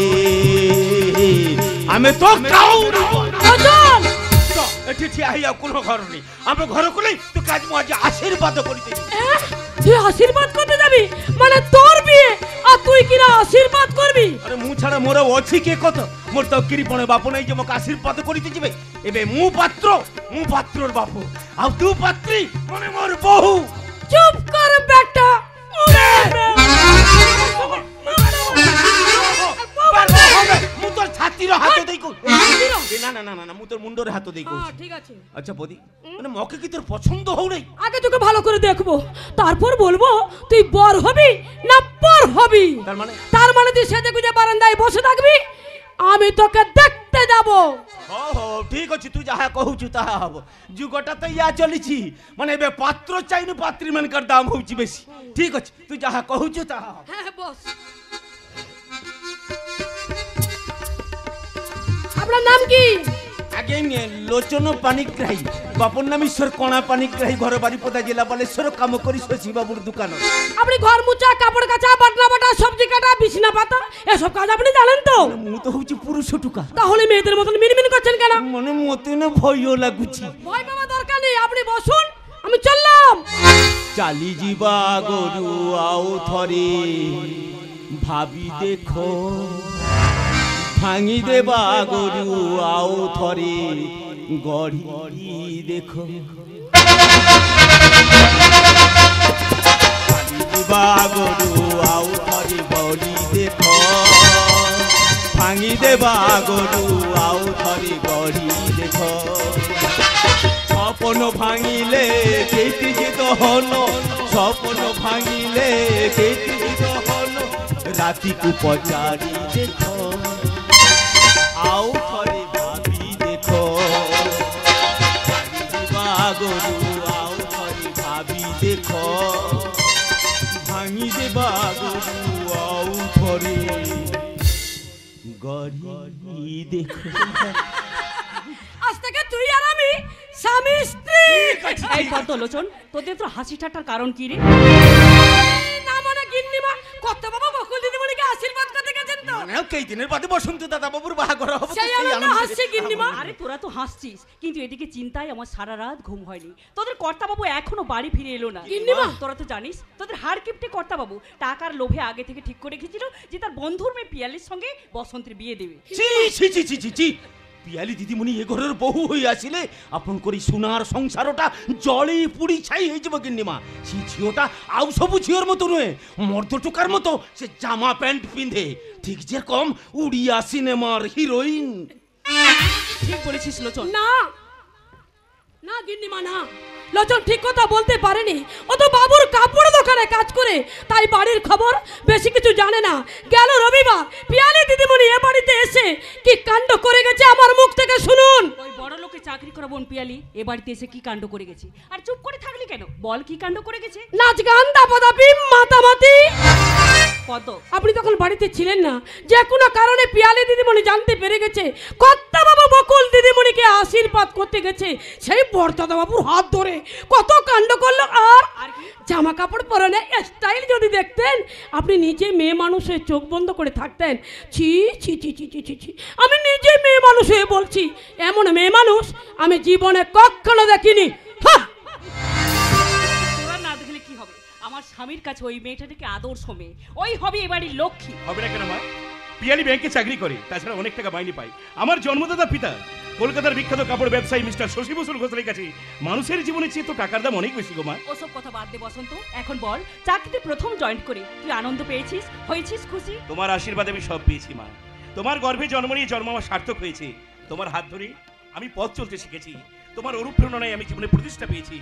আমি তো কাউরি রচন এটি ঠিয়া কোনো ঘর নেই, আমরা ঘর করলেই তো কাজ মো আজ আশীর্বাদ করিতে। তুই আশীর্বাদ করতে যাবি? মানে তোর বিয়ে আর তুই কিনা আশীর্বাদ করবি? আরে মু ছাড়া মোর অছি কে কত? মোর তো কৃপণে বাপ নাই যে মোকে আশীর্বাদ করিতে যাবে। এবে মু পাত্রর বাপ, আর তুই পাত্রী মানে মোর বহু। চুপ কর বেটা। মু তোর ছাতির হাত দেই কো। না না না না, মু তোর মুন্ডর হাত দেই কো। ঠিক আছে। আচ্ছা বদি, মানে মকে কি তোর পছন্দ হও নাই? আগে তোকে ভালো করে দেখবো, তারপর বলবো তুই বর হবি না পর হবি। তার মানে তুই সেজে গুজে বারান্দায় বসে থাকবি, আমি তোকে দেখতে যাব। হো ঠিক আছে, তুই যাহা কহুছু তাহা হব। যুগটা তো ইয়া চলিছি, মানে এবে পাত্র চাইনি পাত্রী মানকার দাম হଉଛି বেশি। ঠিক আছে, তুই যাহা কহুছু তাহা হব। হ্যাঁ বস। আপনার নাম কি? আগে লোচন পানিগ্রাহী, বাপর নাম ঈশ্বর কণা পানিগ্রাহী, ঘর বাড়িপদা জেলা বালেশ্বর, কাম করি শশী বাবুর দোকান। আপনি ঘর মুছা, কাপড় কাচা, বাটনা বাটা, সবজি কাটা, বিছনা পাতা এসব কাজ আপনি জানেন তো? মু তো হচ্ছে পুরুষ টুকা। তাহলে মেয়েদের মতন মিনমিন করছেন কেন? মনে মতে না ভয়ও লাগুছি। ভয় পাওয়া দরকার নেই, আপনি বসুন, আমি চললাম। চালি ଯିବା গরু আও থরে ভাবি দেখো, ভাঙি দেবা গরু আও থরে গড়ি দেখো। ଯିବା গরু আও থরে গড়ি দেখো, ভাঙি দেবা গরু আও থরে গড়ি দেখো। স্বপ্ন ভাঙিলে কেটি দহন, স্বপ্ন ভাঙিলে কেটি দহন, রাতিকু পচারি দেখো, আও থরে ভাবি দেখো। গরু আও থরে ভাবি দেখো, ভাঙি দেবা গরু আও থরে গড়ি দেখো। আজ থেকে তুই আর আমি স্বামী স্ত্রী। এই পদ্মলোচন, তোদের তো হাসি ঠাট্টার কারণ কি রে? না মানে গিন্নিমা কত বাবা বকুল দিদিমণিকে আশীর্বাদ করতে গেছেন তো? কই দিনের বাদে বসন্ত দাদা বাবুর বাহাঘর হবে, সেই আনন্দ হাসছে গিন্নিমা। আরে তোরা তো হাসছিস, কিন্তু এদিকে চিন্তায় আমার সারা রাত ঘুম হয়নি। তোদের কর্তাবাবু এখনো বাড়ি ফিরে এলো না। গিন্নিমা, তোরা তো জানিস তোদের হাড় কিপটে কর্তাবাবু টাকার লোভে আগে থেকে ঠিক করে রেখেছিল যে তার বন্ধুর মেয়ে পিয়ালির সঙ্গে বসন্তের বিয়ে দেবে। ছি ছি ছি ছি ছি ছি, পিয়ালি দিদিমণি এ ঘরের বহু হয়ে আসিলে আপন করি সোনার সংসারটা জলে পুড়ি ছাই হয়ে যাব গিন্নিমা। সেই ঝিওটা আউ সবু ঝিওর মতো নয়, মর্দ টোকার মতো সে জামা প্যান্ট পিঁধে, ঠিক যেরকম উড়িয়া সিনেমার হিরোইন। ঠিক বলেছিস লোচন। না না গিন্নিমা না, লোচন ঠিক কথা বলতে পারেনি। ও তো বাবুর কাপড় দোকানে কাজ করে, তাই বাড়ির খবর বেশি কিছু জানে না। গেল রবিবার পিয়ালি দিদিমণি এ বাড়িতে এসে কি কাণ্ড করে গেছে আমার মুখ থেকে শুনুন। ওই বড় লোকে চাকরি করা বোন পিয়ালি এ বাড়িতে এসে কি কাণ্ড করে গেছে? আর চুপ করে থাকলি কেন, বল কি কাণ্ড করে গেছে? নাচ গান দাপাদাপি মাতামাতি। কত আপনি তখন বাড়িতে ছিলেন না, যে কোনো কারণে পিয়ালি দিদিমণি জানতে পেরে গেছে কর্তা বাবু বকুল দিদিমণিকে আশীর্বাদ করতে গেছে। সেই বর্দাদা বাবুর হাত ধরে কত কাণ্ড করলো। আর জামা কাপড় পরনে স্টাইল যদি দেখতেন, আপনি নিজে মেয়ে মানুষ হয়ে চোখ বন্ধ করে থাকতেন। ছি ছি ছি ছি ছি ছি ছি, আমি নিজে মেয়ে মানুষ হয়ে বলছি, এমন মেয়ে মানুষ আমি জীবনে কখনো দেখিনি। হ্যাঁ, তোরা না দেখলে কি হবে? আমার স্বামীর কাছে ওই মেয়েটাকে আদর্শ মেয়ে, ওই হবে এ বাড়ির লক্ষ্মী। হবে না কেন মা? পিয়ালি ব্যাংকে চাকরি করে, তাছাড়া অনেক টাকা মাইনে পায়। আমার জন্মদাতা পিতা কলকাতার বিখ্যাত কাপড় ব্যবসায়ী মিস্টার শশী বসুর ঘোষালের কাছে মানুষের জীবনে চেয়ে তো টাকার দাম অনেক বেশি গো মা। ওসব কথা বাদ দে বসন্ত, এখন বল চাকরিতে প্রথম জয়েন করে তুই আনন্দ পেয়েছিস, হয়েছিস খুশি? তোমার আশীর্বাদে আমি সব পেয়েছি মা। তোমার গর্ভে জন্ম নিয়ে জন্ম আমার সার্থক হয়েছে। তোমার হাত ধরে আমি পথ চলতে শিখেছি। তোমার অনুপ্রেরণায় আমি জীবনে প্রতিষ্ঠা পেয়েছি।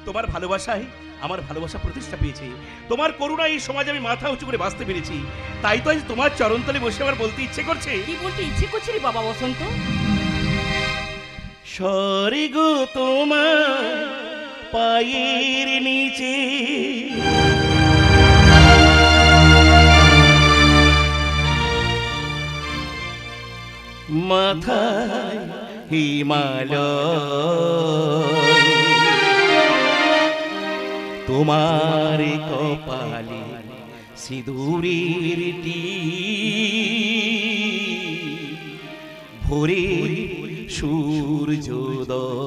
তোমার ভালোবাসায় আমার ভালোবাসা প্রতিষ্ঠা পেয়েছে। তোমার করুণায় এই সমাজে আমি মাথা উঁচু করে বাঁচতে পেরেছি। তাই তো আজ তোমার চরণতলে বসে আমার বলতে ইচ্ছে করছে। কি বলতে ইচ্ছে করছে রে বাবা বসন্ত? স্বর্গ তোমার পায়ের নিচে, মাথায় হিমালয়, তোমার কপালে সিঁদুরের টিপ, ভোরে সূর্যোদয়।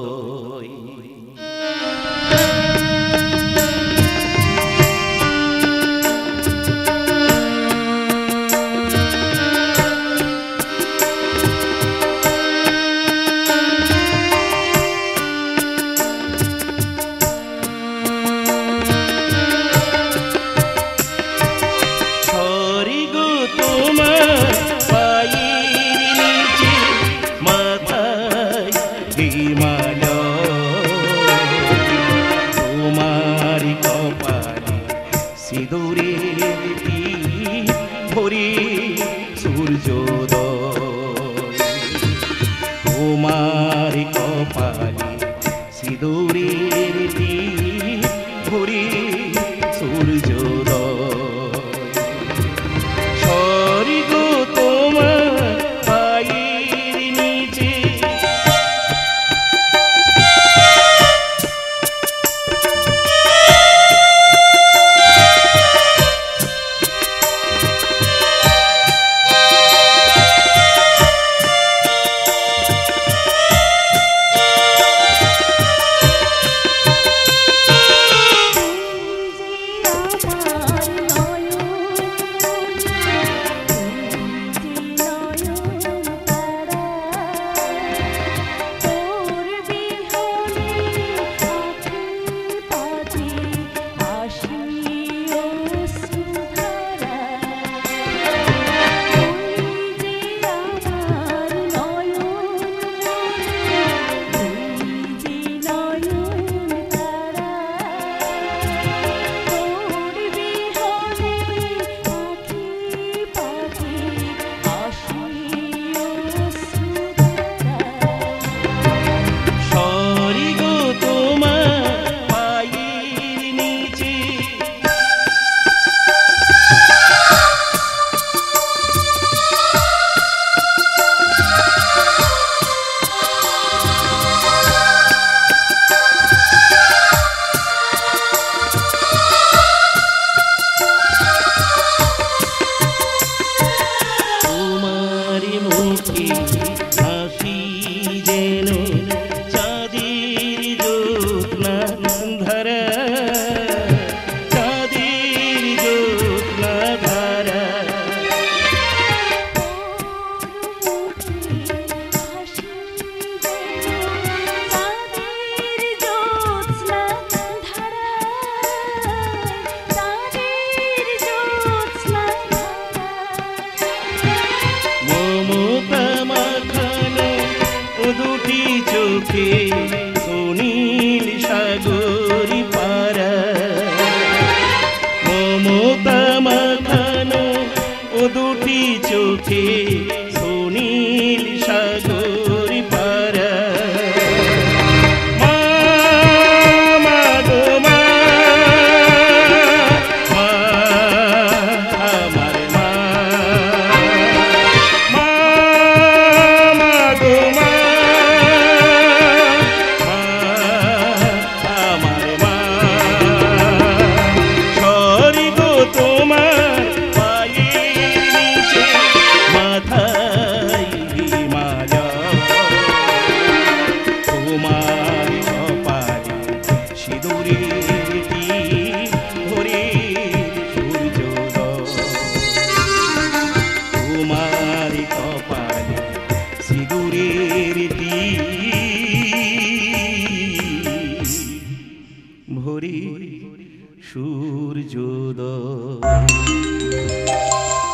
তোমার কপালে সিঁদুরের টিপ, ভোরে সূর্যোদয়। স্বর্গ তোমার পায়ের নিচে। চোখে সুনীল সাগরী পারা মমতা মাখানো ও দুটি চোখে সুনীল সাগরী পারা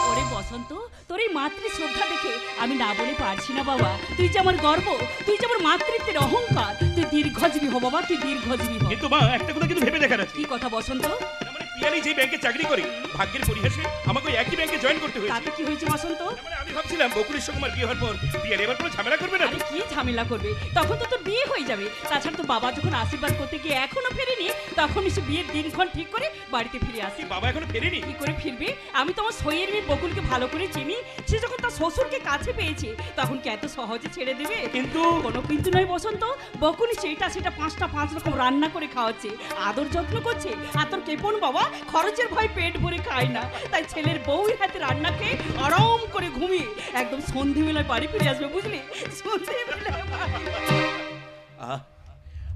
ওরে বসন্ত, তোর এই মাতৃ শ্রদ্ধা দেখে আমি না বলে পারছি না বাবা। তুই যে আমার গর্ব, তুই যে আমার মাতৃত্বের অহংকার। তুই দীর্ঘজীবী হ বাবা, তুই দীর্ঘজীবী হ। কিন্তু মা, একটা কথা কিন্তু ভেবে দেখার আছে। কি কথা বসন্ত? মানে পিয়ালি যে ব্যাংকে চাকরি করে, ভাগ্যের পরিহাসে আমাকে ওই একই ব্যাংকে জয়েন করতে হয়েছে। তাতে কি হয়েছে বসন্ত? মানে আমি ভাবছিলাম বকুলের সঙ্গে আমার বিয়ে হওয়ার পর পিয়ালি এবার কোনো ঝামেলা করবে না। আরে কি ঝামেলা করবে? তখন তো তোর বিয়ে হয়ে যাবে। তাছাড়া তো বাবা যখন আশীর্বাদ করতে গিয়ে এখনো ফেরেনি, তখন সে বিয়ের দিনক্ষণ ঠিক করে বাড়িতে ফিরে আসি। বাবা এখনো ফেরেনি? কি করে ফিরবে? আমি তোমার সইয়ের মেয়ে বকুলকে ভালো করে চিনি। সে যখন তার শ্বশুরকে কাছে পেয়েছে, তখন কি এত সহজে ছেড়ে দেবে? কিন্তু কোনো কিন্তু নয় বসন্ত। বকুনি সেটা 5 রকম রান্না করে খাওয়াচ্ছে, আদর যত্ন করছে। আর তোর কেপন বাবা খরচের ভয় পেট ভরে খায় না, তাই ছেলের বউয়ের হাতে রান্না খেয়ে আরাম করে ঘুমিয়ে একদম সন্ধ্যেবেলায় বাড়ি ফিরে আসবে, বুঝলি? সন্ধ্যেবেলায়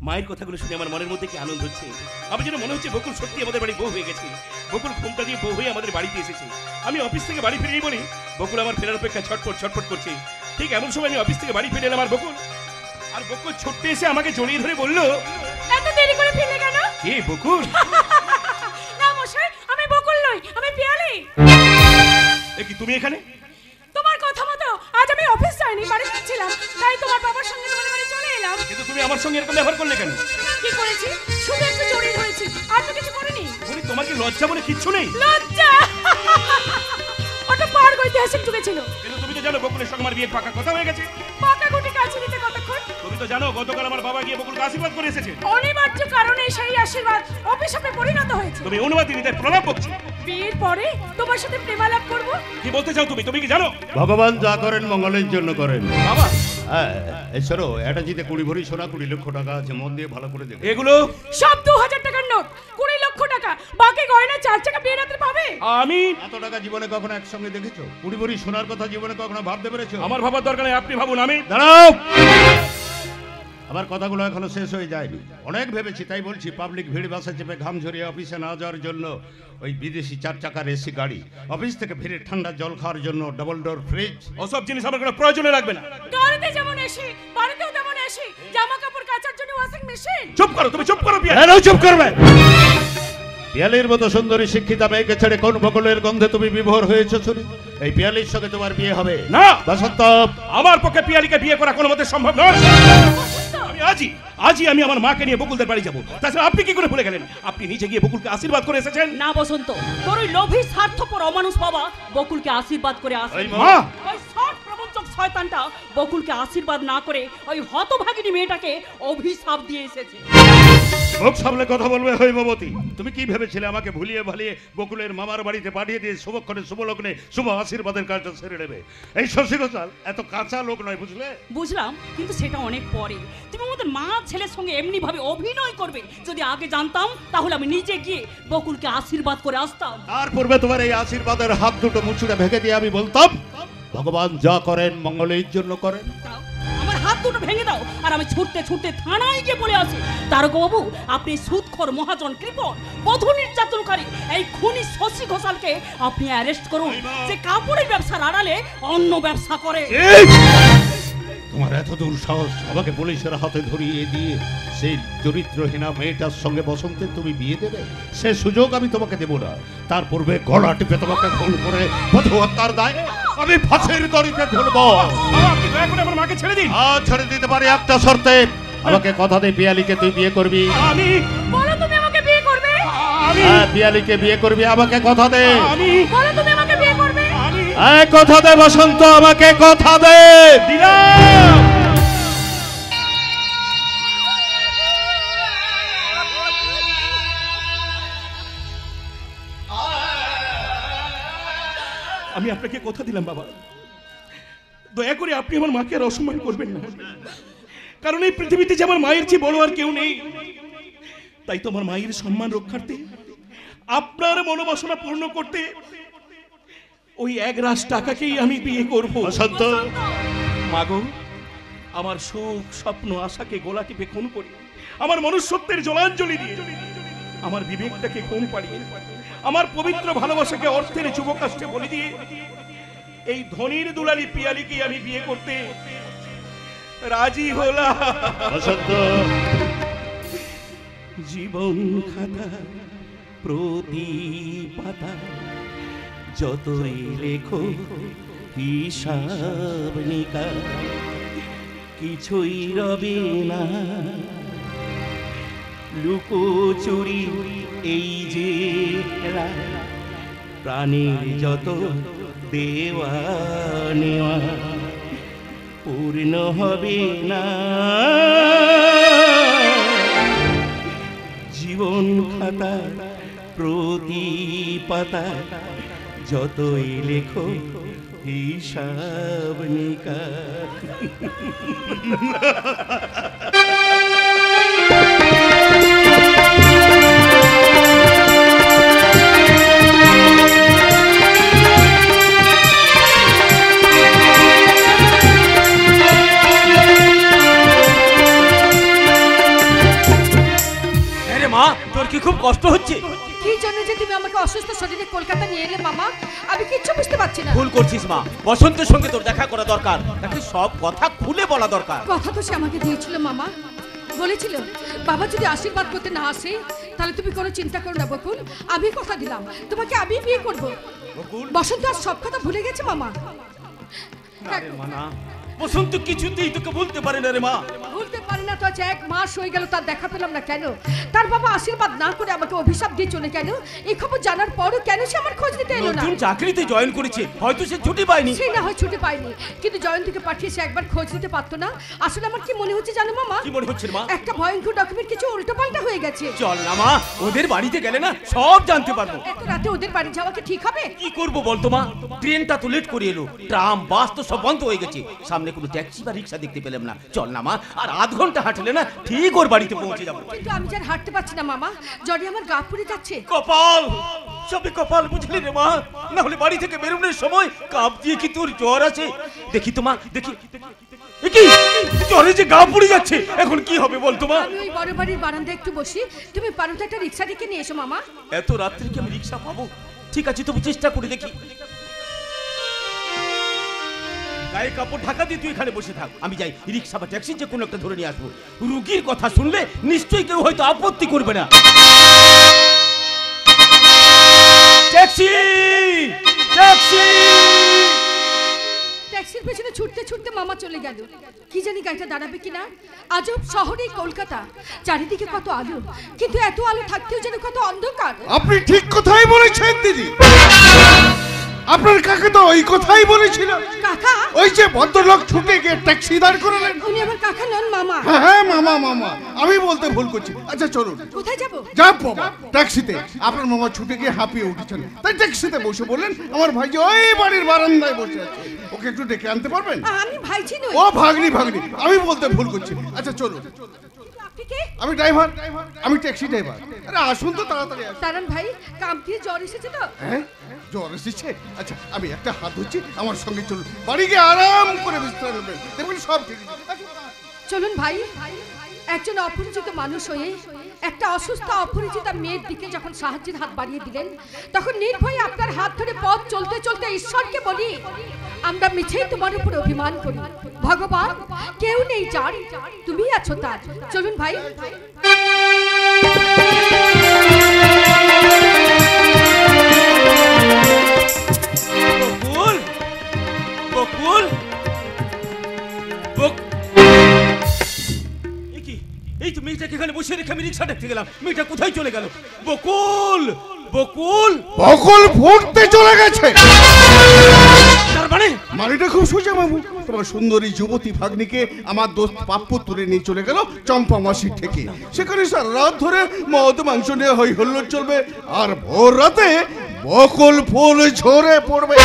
মায়ের কথাগুলো শুনে আমার মনের মধ্যে কি আনন্দ হচ্ছে। আমার যেন মনে হচ্ছে বকুল সত্যি আমাদের বাড়ি বউ হয়ে গেছে। বকুল ঘুমটা দিয়ে বউ হয়ে আমাদের বাড়িতে এসেছে। আমি অফিস থেকে বাড়ি ফিরেই বলি বকুল আমার ফেরার অপেক্ষা ছটফট করছে। ঠিক এমন সময় আমি অফিস থেকে বাড়ি ফিরে এলাম, আর বকুল ছুটতে এসে আমাকে জড়িয়ে ধরে বলল, এত দেরি করে ফিরলে কেন? কে বকুল? না মশাই, আমি বকুল নই, আমি পিয়ালি। এ কি তুমি এখানে? তোমার কথা মতো আজ আমি অফিস যাইনি, বাড়ি ছিলাম, তাই তোমার বাবার সঙ্গে তোমার বাড়ি চলে এলাম। কিন্তু তুমি আমার সঙ্গে এরকম ব্যবহার করলে কেন? কি করেছি? শুধু একটু জড়িয়ে ধরেছি, আর তো কিছু করিনি। বলি তোমার কি লজ্জা বলে কিচ্ছু নেই? লজ্জা ওটা পার ঐতিহাসিক যুগে ছিল। কিন্তু তুমি তো জানো বকুলের সঙ্গে আমার বিয়ের পাকা কথা হয়ে গেছে। পাকা গুটি কাছে নিতে কতক্ষণ? তুমি তো জানো গতকাল আমার বাবা গিয়ে বকুলকে আশীর্বাদ করে এসেছে। অনিবার্য কারণে সেই আশীর্বাদ অভিশাপে পরিণত হয়েছে। তুমি অনুমতি নিতে প্রলাপ বকছো। বিয়ের পরে তোমার সাথে প্রেমালাপ করব। কি বলতে চাও তুমি? তুমি কি জানো ভগবান যা করেন মঙ্গলের জন্য করেন। বাবা হ্যাঁ, এছাড়াও এটা জিতে 20 ভরি সোনা 20 লক্ষ টাকা আছে, মন দিয়ে ভালো করে দেখো। এগুলো সব 2000 টাকার নোট, 20 লক্ষ টাকা, বাকি গয়না 4 টাকা বিয়ে রাতে পাবে। আমি এত টাকা জীবনে কখনো একসঙ্গে দেখেছো? 20 ভরি সোনার কথা জীবনে কখনো ভাবতে পেরেছো? আমার ভাবার দরকার নেই, আপনি ভাবুন। আমি দাঁড়াও, আমার কথাগুলো এখনো শেষ হয়ে যায়নি। অনেক ভেবেছি, তাই বলছি। পাবলিক ভিড় বাসে চেপে ঘাম ঝরিয়ে অফিসে না যাওয়ার জন্য ওই বিদেশি 4 চাকার এসি গাড়ি, অফিস থেকে ফিরে ঠান্ডা জল খাওয়ার জন্য ডাবল ডোর ফ্রিজ, ওসব জিনিস আমার কোনো প্রয়োজনে লাগবে না। গাড়িতে যেমন এসি, বাড়িতেও তেমন এসি, জামা কাপড় কাচার জন্য ওয়াশিং মেশিন। চুপ করো, তুমি চুপ করো। কেন চুপ করবে? পিয়ালির মতো সুন্দরী শিক্ষিতা মেয়েকে ছেড়ে কোন বকুলের গন্ধে তুমি বিভোর হয়েছো শুনি? এই পিয়ালির সঙ্গে তোমার বিয়ে হবে না। বসন্ত, আমার পক্ষে পিয়ালিকে বিয়ে করা কোনো মতে সম্ভব নয়। আমি আজই আমি আমার মাকে নিয়ে বকুলদের বাড়ি যাবো। তাছাড়া আপনি কি করে ভুলে গেলেন? আপনি নিজে গিয়ে বকুলকে আশীর্বাদ করে এসেছেন। না বসন্ত, তোর ওই লোভী স্বার্থপর অমানুষ বাবা বকুলকে আশীর্বাদ করে আসে। ওই মা, ওই সৎ প্রবঞ্চক শয়তানটা বকুলকে আশীর্বাদ না করে ওই হতভাগিনী মেয়েটাকে অভিশাপ দিয়ে এসেছে। মুখ সামলে কথা বলবে হৈমবতী। তুমি কি ভেবেছিলে আমাকে ভুলিয়ে ভালিয়ে বকুলের মামার বাড়িতে পাঠিয়ে দিয়ে শুভক্ষণে শুভলগ্নে শুভ আশীর্বাদের কাজটা সেরে নেবে? এই শশী ঘোষাল এত কাঁচা লোক নয়, বুঝলে? বুঝলাম, কিন্তু সেটা অনেক পরে। তুমি আমাদের মা ছেলের সঙ্গে এমনি ভাবে অভিনয় করবে, যদি আগে জানতাম তাহলে আমি নিজে গিয়ে বকুলকে আশীর্বাদ করে আসতাম। তার পূর্বে তোমার এই আশীর্বাদের হাত দুটো মুচুড়ে ভেঙে দিয়ে আমি বলতাম, ভগবান যা করেন মঙ্গলের জন্য করেন। দাও, আমার হাত দুটো ভেঙে দাও, আর আমি ছুটতে ছুটতে থানায় গিয়ে বলে আসি, দারোগা বাবু, আপনি সুদখোর মহাজন কৃপণ বধূ নির্যাতনকারী এই খুনি শশী ঘোষালকে আপনি অ্যারেস্ট করুন। যে কাপড়ের ব্যবসার আড়ালে অন্য ব্যবসা করে। তোমার এত দূর সাহস আমাকে পুলিশের হাতে ধরিয়ে দিয়ে সেই চরিত্রহীনা মেয়েটার সঙ্গে বসন্তের তুমি বিয়ে দেবে? সে সুযোগ আমি তোমাকে দেব না। তার পূর্বে গলা টিপে তোমাকে খুন করে বধূ হত্যার দায়ে আমি ফাঁসির দড়িতে ঝুলবো। আপনি দয়া করে আমার মাকে ছেড়ে দিন। ছেড়ে দিতে পারি একটা শর্তে। আমাকে কথা দে পিয়ালিকে তুই বিয়ে করবি। আমি বলো তুমি আমাকে বিয়ে করবে? আমি হ্যাঁ পিয়ালিকে বিয়ে করবি, আমাকে কথা দে। আমি বলো তুমি আমাকে বিয়ে করবে? আমি হ্যাঁ কথা দে বসন্ত, আমাকে কথা দে। দিলাম। আমি আপনাকে কথা দিলাম বাবা, দয়া করে আপনি আমার মাকে আর অসম্মান করবেন না, কারণ এই পৃথিবীতে যে আমার মায়ের চেয়ে বড় আর কেউ নেই। তাই তো আমার মায়ের সম্মান রক্ষার্থে, আপনার মনোবাসনা পূর্ণ করতে ওই 1,00,000 টাকাকেই আমি বিয়ে করব। বসন্ত মাগো, আমার সুখ স্বপ্ন আশাকে গোলা টিপে খুন করে, আমার মনুষ্যত্বের জলাঞ্জলি দিয়ে, আমার বিবেকটাকে ঘুম পাড়িয়ে, আমার পবিত্র ভালোবাসাকে অর্থের যুবকাষ্টে বলে দিয়ে এই ধনির দুলালি পিয়ালিকে আমি বিয়ে করতে রাজি হলাম। বসন্ত জীবন খাতা প্রতি পাতা যতই লেখো হিসাব নিকাশ কিছুই রবে না, লুকোচুরি এই যে খেলা, প্রাণীর যত দেওয়া নেওয়া পূর্ণ হবে না। জীবন খাতা প্রতি পাতা যতই লেখো হিসাব নিকাশ। আরে মা, তোর কি খুব কষ্ট হচ্ছে? কি জন্য যে তুমি আমাকে অসুস্থ শরীরে কলকাতা নিয়ে এলে মামা, আমি কিচ্ছু বুঝতে পারছি না। ভুল করছিস মা, বসন্তের সঙ্গে তোর দেখা করা দরকার, তাকে সব কথা খুলে বলা দরকার। কথা তো সে আমাকে দিয়েছিল মামা, বলেছিল বাবা যদি আশীর্বাদ করতে না আসে তাহলে তুমি কোনো চিন্তা করো না বকুল, আমি কথা দিলাম তোমাকে আমি বিয়ে করব। বসন্ত আর সব কথা ভুলে গেছে মামা। আরে মা না, বসন্ত কিছুতেই তোকে বলতে পারে না রে মা। ভুলতে পারি না তো, আজ 1 মাস হয়ে গেল তার দেখা পেলাম না কেন? তার বাবা আশীর্বাদ না করে আমাকে অভিশাপ দিয়ে চলে কেন? এই খবর জানার পরও কেন সে আমার খোঁজ নিতে এলো না? নতুন চাকরিতে জয়েন করেছে, হয়তো সে ছুটি পায়নি। সে না হয় ছুটি পায়নি, কিন্তু জয়ন্তীকে পাঠিয়ে সে একবার খোঁজ নিতে পারতো না? আসলে আমার কি মনে হচ্ছে জানো মামা? কি মনে হচ্ছে রে মা? একটা ভয়ঙ্কর ডকুমেন্ট কিছু উল্টোপাল্টা হয়ে গেছে। চল না মা, ওদের বাড়িতে গেলে না সব জানতে পারবো। এত রাতে ওদের বাড়ি যাওয়া কি ঠিক হবে? কি করবো বলতো মা, ট্রেনটা তো লেট করে এলো, ট্রাম বাস তো সব বন্ধ হয়ে গেছে, সামনে কোনো ট্যাক্সি বা রিক্সা দেখতে পেলাম না। চল না মা, আর আধ ঘন্টা হাঁটলে না ঠিক ওর বাড়িতে পৌঁছে যাবো। কিন্তু আমি যার হাঁটতে পারছি না মামা, জ্বরে আমার গা পুড়ে যাচ্ছে। কপাল, সবে কপাল বুঝলি রে মা, না হলে বাড়ি থেকে বেরোনোর সময় কাপ দিয়ে কি তোর জ্বর আছে? দেখি তো মা, দেখি এ কি জ্বরে যে গা পুড়ে যাচ্ছে, এখন কি হবে বলতো মা? আমি ওই বড় বাড়ির বারান্দায় একটু বসি, তুমি পারো তো একটা রিক্সা ডেকে নিয়ে এসো মামা। এত রাত্রে কি আমি রিক্সা পাবো? ঠিক আছে, তবু চেষ্টা করে দেখি। গায়ে কাপড় ঢাকা দিয়ে তুই এখানে বসে থাক, আমি যাই রিক্সা বা ট্যাক্সি যে কোনো একটা ধরে নিয়ে আসবো। রুগীর কথা শুনলে নিশ্চয়ই কেউ হয়তো আপত্তি করবে না। Taxi, taxi! ট্যাক্সির পেছনে ছুটতে ছুটতে মামা চলে গেল। কি জানি গাড়িটা দাঁড়াবে কিনা। আজব শহরেই কলকাতা, চারিদিকে কত আলো, কিন্তু এত আলো থাকতেও যেন কত অন্ধকার। আপনি ঠিক কথাই বলেছেন দিদি, আপনার কাকা তো ওই কথাই বলেছিল। কাকা? ওই যে ভদ্রলোক ছুটে গিয়ে ট্যাক্সি দাঁড় করালেন। উনি আমার কাকা নন, মামা। হ্যাঁ হ্যাঁ মামা মামা, আমি বলতে ভুল করছি। আচ্ছা চলুন। কোথায় যাবো? যাব বাবা, ট্যাক্সিতে। আপনার মামা ছুটে গিয়ে হাঁপিয়ে উঠেছেন, তাই ট্যাক্সিতে বসে বললেন আমার ভাই যে ওই বাড়ির বারান্দায় বসে আছে, ওকে একটু ডেকে আনতে পারবেন? আমি ভাইছি নই। ও ভাগ্নি ভাগ্নি, আমি বলতে ভুল করছি। আচ্ছা চলুন। আপনি কে? আমি ড্রাইভার, আমি ট্যাক্সি ড্রাইভার। আরে আসুন তো তাড়াতাড়ি আসুন। তারান ভাই, কাম দিয়ে জ্বর এসেছে তো? হ্যাঁ জ্বর এসেছে? আচ্ছা আমি একটা হাত ধরছি, আমার সঙ্গে চলুন, বাড়ি গিয়ে আরাম করে বিশ্রাম নেবেন, দেখবেন সব ঠিক আছে। চলুন ভাই। একজন অপরিচিত মানুষ হয়ে একটা অসুস্থ অপরিচিত মেয়ের দিকে যখন সাহায্যের হাত বাড়িয়ে দিলেন, তখন নির্ভয়ে আপনার হাত ধরে পথ চলতে চলতে ঈশ্বরকে বলি আমরা মিছেই তোমার উপর অভিমান করি। ভগবান কেউ নেই যার, তুমি আছো তার। চলুন ভাই। বকুল, বকুল, এ কি রিক্সা দেখতে গেলাম, মেয়েটা কোথায় চলে গেল? বকুল, বকুল, বকুল ফুটতে চলে গেছে। তার মানে মানেটা খুব সোজা বাবু, তোমার সুন্দরী যুবতী ভাগ্নিকে আমার দোস্ত পাপ্পু তুলে নিয়ে চলে গেল চম্পা মাসির থেকে। সেখানে সারা রাত ধরে মদ মাংস নিয়ে হই হল্লোড় চলবে, আর ভোর রাতে বকুল ফুল ঝরে পড়বে।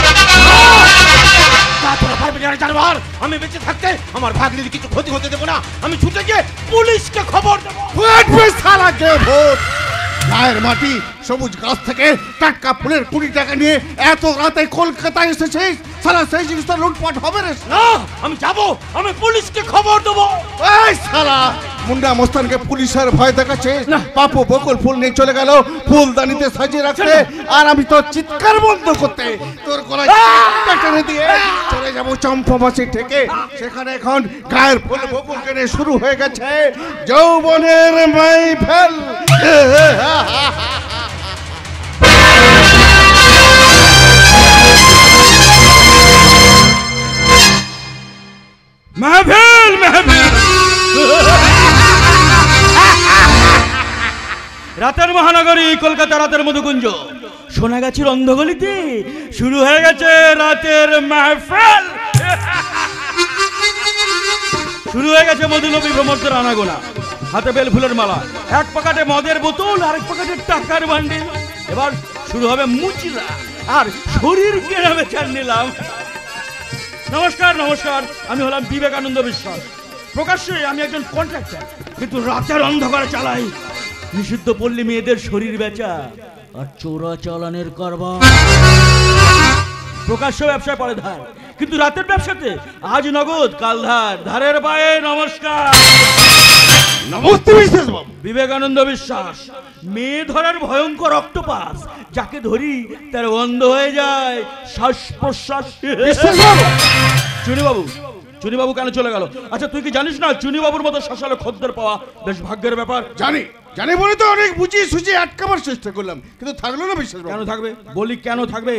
আমি বেঁচে থাকতে আমার ভাগ্নির কিছু ক্ষতি হতে দেবো না। আমি ছুটে গিয়ে পুলিশকে খবর দেবো। গায়ের মাটি সবুজ গাছ থেকে টাটকা ফুলের 20 টাকা নিয়ে এত রাতে কলকাতায় এসেছিস, সারা সেই জিনিসটা লুটপাট হবে রে। না, আমি যাবো, আমি পুলিশকে খবর দেবো। এই সালা মুন্ডা মোস্তানকে পুলিশের ভয় দেখাচ্ছে। পাপু বকুল ফুল নিয়ে চলে গেল ফুলদানিতে সাজিয়ে রাখতে, আর আমি তোর চিৎকার বন্ধ করতে তোর গলায় টেনে দিয়ে চলে যাবো চম্পাবাসী থেকে। সেখানে এখন গায়ের ফুল বকুলকে নিয়ে শুরু হয়ে গেছে যৌবনের মাইফেল। মেহফিল মেহফিল রাতের মহানগরী কলকাতা, রাতের মধুকুঞ্জ, সোনাগাছির অন্ধগলিতে শুরু হয়ে গেছে রাতের মেহফিল। শুরু হয়ে গেছে মধুলবী ভ্রমণের আনাগোনা। হাতে বেল ফুলের মালা, এক পকেটে মদের বোতল, আরেক পকেটে টাকার বান্ডিল। এবার শুরু হবে মুচিলা আর শরীর কেনা বেচার নিলাম। নমস্কার নমস্কার, আমি হলাম বিবেকানন্দ বিশ্বাস। প্রকাশ্যে আমি একজন কন্ট্রাক্টর, কিন্তু রাতের অন্ধকারে চালাই নিষিদ্ধ পল্লী মেয়েদের শরীর বেচা আর চোরা চালানের কারবার। প্রকাশ্য ব্যবসায় পরে ধার, কিন্তু রাতের ব্যবসাতে আজ নগদ কাল ধার। ধারের পায়ে নমস্কার। নমস্তে বিশ্বাস বাবু। বিবেকানন্দ বিশ্বাস, মেয়ে ধরার ভয়ঙ্কর অক্টোপাস, যাকে ধরি তার বন্ধ হয়ে যায় শ্বাস প্রশ্বাস। চুনিবাবু, চুনিবাবু কেন চলে গেল? আচ্ছা তুই কি জানিস না চুনিবাবুর মতো শাসালো খদ্দের পাওয়া বেশ ভাগ্যের ব্যাপার? জানি, জানি বলে তো অনেক বুঝিয়ে সুঝিয়ে আটকাবার চেষ্টা করলাম, কিন্তু থাকলো না বিশ্বাস বাবু। কেন থাকবে? বলি কেন থাকবে?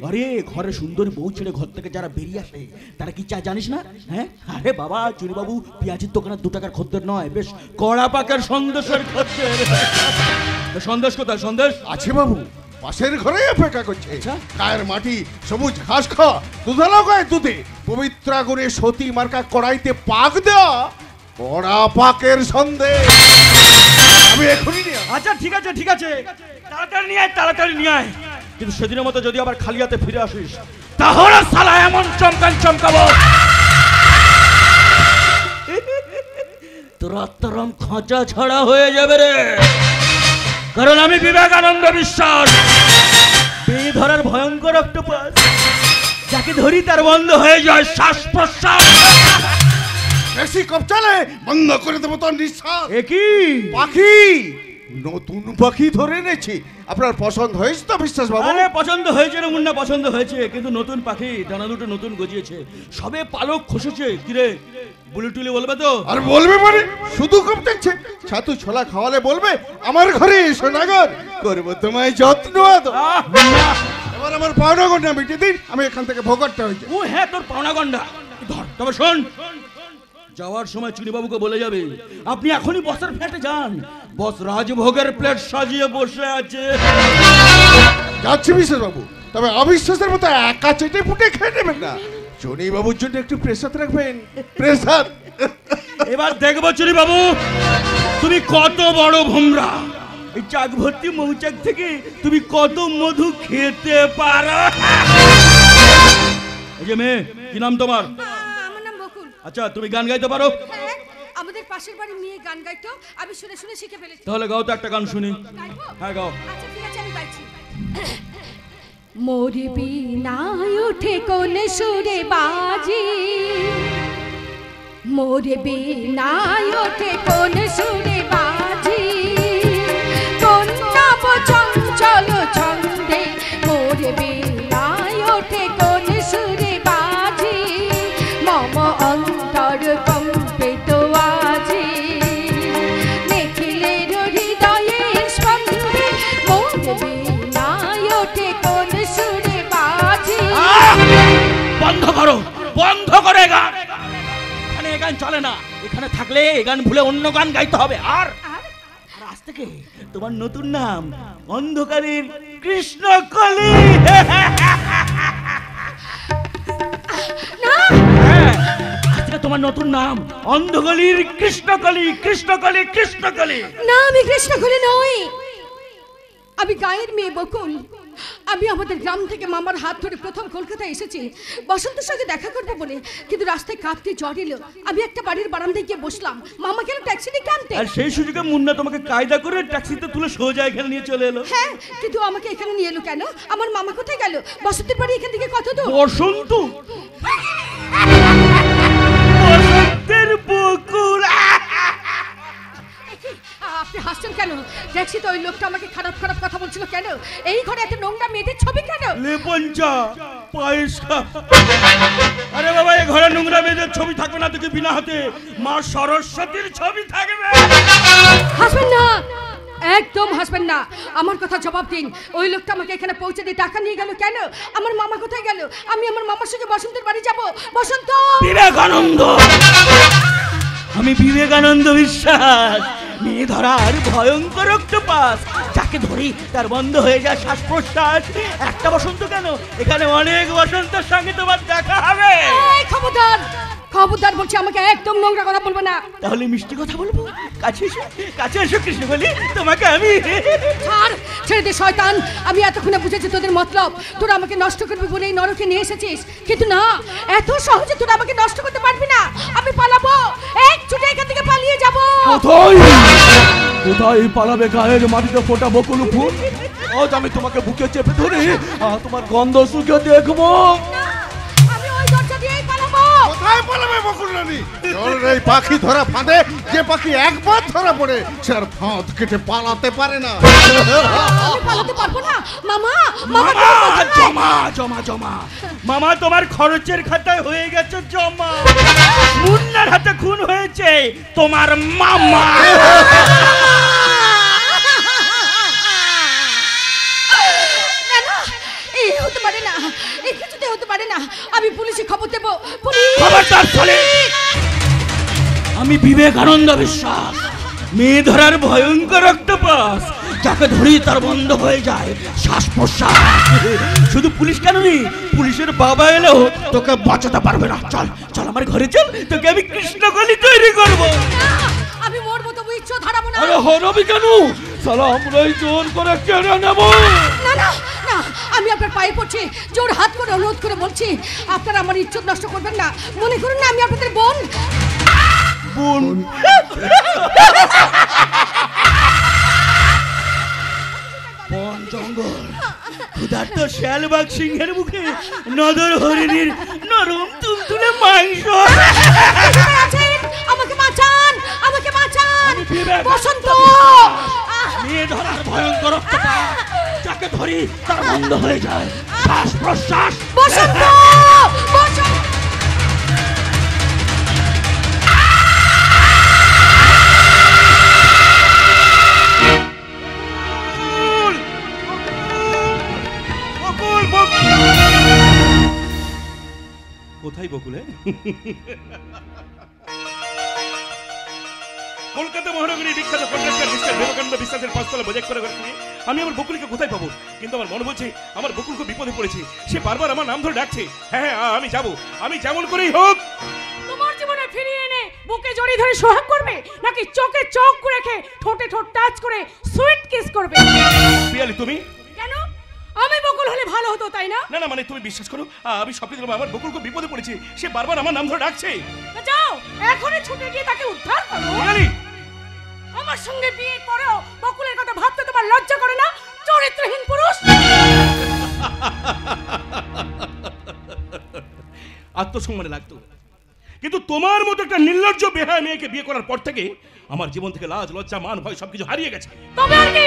আরে ঘরে সুন্দরী বউ ছেড়ে ঘর থেকে যারা বেরিয়ে আসে তারা কি চায় জানিস না? হ্যাঁ, আরে বাবা চুনিবাবু পেঁয়াজের দোকানের 2 টাকার খদ্দের নয়, বেশ কড়া পাকের সন্দেশের খদ্দের। সন্দেশ কোথায়? সন্দেশ আছে বাবু, পাশের ঘরে অপেক্ষা করছে। গায়ের মাটি সবুজ ঘাস খাওয়া, দুধালো গায়ে দুধে পবিত্র করে সতী মার্কা কড়াইতে পাক দেওয়া কড়া পাকের সন্দেশ আমি এখনই নিয়ে। আচ্ছা ঠিক আছে ঠিক আছে, তাড়াতাড়ি নিয়ে আয়, তাড়াতাড়ি নিয়ে আয়। কিন্তু সেদিনের মতো যদি আবার খালি হাতে ফিরে আসিস তাহলে শালা এমন চমকাবো তোর আত্মারাম খাঁচা ছাড়া হয়ে যাবে রে। কারণ আমি বিবেকানন্দ বিশ্বাস, মেয়ে ধরার ভয়ঙ্কর অক্টোপাস, যাকে ধরি তার বন্ধ হয়ে যায় শ্বাস প্রশ্বাস। বেশি কপ চলে বন্ধ করে দেবো তোর নিঃশ্বাস। একই পাখি, নতুন পাখি ধরে এনেছি। আপনার পছন্দ হয়েছে তো বিশ্বাস বাবু? আরে পছন্দ হয়েছে রে মুন্না, পছন্দ হয়েছে, কিন্তু নতুন পাখি, ডানা দুটো নতুন গজিয়েছে, সবে পালক খসেছে। কিরে বুলি টুলি বলবে তো? আর বলবে মানে শুধু কপ দেখছে, ছাতু ছোলা খাওয়ালে বলবে আমার ঘরে এসো নাগর, করবো তোমায় যত্ন। এবার আমার পাওনা গন্ডা মিটিয়ে দিন, আমি এখান থেকে ভোগরটা হয়েছে। ও হ্যাঁ, তোর পাওনা গন্ডা ধর। তবে শোন, যাওয়ার সময় চুনিবাবুকে বলে যাবে আপনি এখনই বসের ফ্ল্যাটে যান, বস রাজভোগের প্লেট সাজিয়ে বসে আছে। যাচ্ছি বিশ্বাস বাবু, তবে অবিশ্বাসের মতো একা চেটে ফুটে খেয়ে নেবেন না। চুনি বাবুর জন্য একটু প্রেসার রাখবেন, প্রেসার। এবার দেখবো চুনিবাবু তুমি কত বড় ভোমরা। এই চাক ভর্তি মৌচাক থেকে তুমি কত মধু খেতে পারো। এই যে মেয়ে, কি নাম তোমার? আমার নাম বকুল। আচ্ছা তুমি গান গাইতে পারো? হ্যাঁ, আমাদের পাশের বাড়ির মেয়ে গান গাইতো, আমি শুনে শুনে শিখে ফেলেছি। তাহলে গাও তো একটা গান শুনি। গাইবো? হ্যাঁ গাও। আচ্ছা ঠিক আছে, আমি গাইছি। মোর বিনায় ওঠে কোন সুরে বাজি, মোর বিনায় ওঠে কোন সুরে বাজি, কোন নব চঞ্চল ছন্দে মোর বিনায় ওঠে কোন সুরে বাজি, মম অন্তর কম্পিত আজি, নিখিলের হৃদয়ের স্পন্দে মোর বিনায় ওঠে কোন সুরে বাজি। বন্ধ করো, বন্ধ করে গান। এখানে গান চলে না, এখানে থাকলে এই গান ভুলে অন্য গান গাইতে হবে। আর থেকে তোমার নতুন নাম অন্ধকারের কৃষ্ণকলি। আজ থেকে তোমার নতুন নাম অন্ধকারের কৃষ্ণকলি, কৃষ্ণকলি, কৃষ্ণকলি। না, আমি কৃষ্ণকলি নই, আমি গায়ের মেয়ে বকুল। আমি আমাদের গ্রাম থেকে মামার হাত ধরে প্রথম কলকাতায় এসেছি বসন্তের সঙ্গে দেখা করবো বলে, কিন্তু রাস্তায় কাঁপতে জ্বর এলো। আমি একটা বাড়ির বারান্দায় গিয়ে বসলাম, মামা কেন ট্যাক্সি ডেকে আনতে। আর সেই সুযোগে মুন্না তোমাকে কায়দা করে ট্যাক্সিতে তুলে সোজা এখানে নিয়ে চলে এলো। হ্যাঁ, কিন্তু আমাকে এখানে নিয়ে এলো কেন? আমার মামা কোথায় গেল? বসন্তের বাড়ি এখান থেকে কত দূর? বসন্ত, বসন্তের বকুল। আপনি হাসছেন কেন? ট্যাক্সিতে ওই লোকটা আমাকে খারাপ খারাপ কথা বলছিল কেন? এই ঘরে একটা নোংরা মেয়েদের ছবি কেন? লেপঞ্চা পয়সা। আরে বাবা, এই ঘরে নোংরা মেয়েদের ছবি থাকবে না, তোকে বিনা হাতে মা সরস্বতীর ছবি থাকবে। হাসবেন না, একদম হাসবেন না। আমার কথা জবাব দিন। ওই লোকটা আমাকে এখানে পৌঁছে দিয়ে টাকা নিয়ে গেল কেন? আমার মামা কোথায় গেল? আমি আমার মামার সঙ্গে বসন্তের বাড়ি যাব। বসন্ত, বিবেকানন্দ, আমি বিবেকানন্দ বিশ্বাস, মেয়ে ধরার ভয়ঙ্কর অক্টোপাস, যাকে ধরি তার বন্ধ হয়ে যায় শ্বাস প্রশ্বাস। একটা বসন্ত কেন, এখানে অনেক বসন্তের সঙ্গে তোমার দেখা হবে। এই খবরদার, খবরদার বলছি, আমাকে একদম নোংরা কথা বলবো না। তাহলে মিষ্টি কথা বলবো। কাছে এসো, কাছে এসো কৃষ্ণ বলি, তোমাকে আমি। ছাড়, ছেড়ে দে শয়তান। আমি এতক্ষণে বুঝেছি তোদের মতলব। তোরা আমাকে নষ্ট করবি বলে এই নরকে নিয়ে এসেছিস, কিন্তু না, এত সহজে তোরা আমাকে নষ্ট করতে পারবি না। আমি পালাবো, এক ছুটে এখান থেকে পালিয়ে যাবো। কোথায় পালাবে? গায়ের মাটিতে ফোটা বকুল ফুল। আজ আমি তোমাকে বুকে চেপে ধরে তোমার গন্ধ শুকে দেখবো। আমি ওই দরজা দিয়েই পালাবো। কোথায় পালাবে বকুল রানী? জলের এই পাখি ধরা ফাঁদে যে পাখি একবার ধরা পড়ে সে আর ফাঁদ কেটে পালাতে পারে না। আমি পালাতে পারবো না। মামা, মামা, জমা জমা জমা। মামা, তোমার খরচের খাতায় হয়ে গেছে জমা। মুন্নার হাতে খুন হয়েছে তোমার মামা। এই হতে পারে না, এই কিছুতে হতে পারে না। আমি পুলিশে খবর দেবো। পুলিশ, খবরদার চলে। আমি বিবেকানন্দ বিশ্বাস, মেয়ে ধরার ভয়ঙ্কর অক্টোপাস, যাকে ধরি তার বন্ধ হয়ে যায় শ্বাস প্রশ্বাস। শুধু পুলিশ কেন নেই, পুলিশের বাবা এলেও তোকে বাঁচাতে পারবে না। চল চল আমার ঘরে চল, তোকে আমি কৃষ্ণকলি তৈরি করব। আমি মরবো তবু ইচ্ছা ধরাবো না। আরে হরবি কেন? সালা আমরাই জোর করে কেড়ে নেব। না না না, আমি আপনার পায়ে পড়ছি, জোর হাত করে অনুরোধ করে বলছি, আপনারা আমার ইজ্জত নষ্ট করবেন না। মনে করুন না আমি আপনাদের বোন। বোন? বন জঙ্গল, ক্ষুধার্ত শ্যালবাগ সিংহের মুখে নদর হরিণীর নরম তুলতুলে মাংস। আমাকে বাঁচান, আমাকে বাঁচান। বসন্ত, মেয়ে ধরার ভয়ঙ্কর অক্টোপাস, যাকে ধরি তার বন্ধ হয়ে যায় শ্বাস প্রশ্বাস। বসন্ত, বসন্ত। কোথায় বকুলে? কলকাতা মহানগরীর বিখ্যাত কন্ট্রাক্টর মিস্টার বিবেকানন্দ বিশ্বাসের পাঁচতলা প্রজেক্ট করে আমি আমার বকুলকে কোথায় পাবো? কিন্তু আমার মনে বলছে আমার বকুল খুব বিপদে পড়েছে। সে বারবার আমার নাম ধরে ডাকছে। হ্যাঁ হ্যাঁ, আমি যাব, আমি যেমন করেই হোক। তোমার জীবনে ফিরিয়ে এনে বুকে জড়িয়ে ধরে সোহাগ করবে, নাকি চোখে চোখ রেখে ঠোঁটে ঠোঁট টাচ করে সুইট কিস করবে? পিয়ালি, তুমি কেন? আমি বকুল হলে ভালো হতো, তাই না? না না, মানে তুমি বিশ্বাস করো, আমি স্বপ্নে দিলাম আমার বকুল খুব বিপদে পড়েছে। সে বারবার আমার নাম ধরে ডাকছে। যাও এখনই ছুটে গিয়ে তাকে উদ্ধার করো। পিয়ালি, আমার সঙ্গে বিয়ের পরেও বকুলের কথা ভাবতে তোমার লজ্জা করে না, চরিত্রহীন পুরুষ? আত্মসম্মানে লাগতো, কিন্তু তোমার মতো একটা নির্লজ্জ বেহায়া মেয়েকে বিয়ে করার পর থেকে আমার জীবন থেকে লাজ লজ্জা মান ভয় সবকিছু হারিয়ে গেছে। তবে আর কি,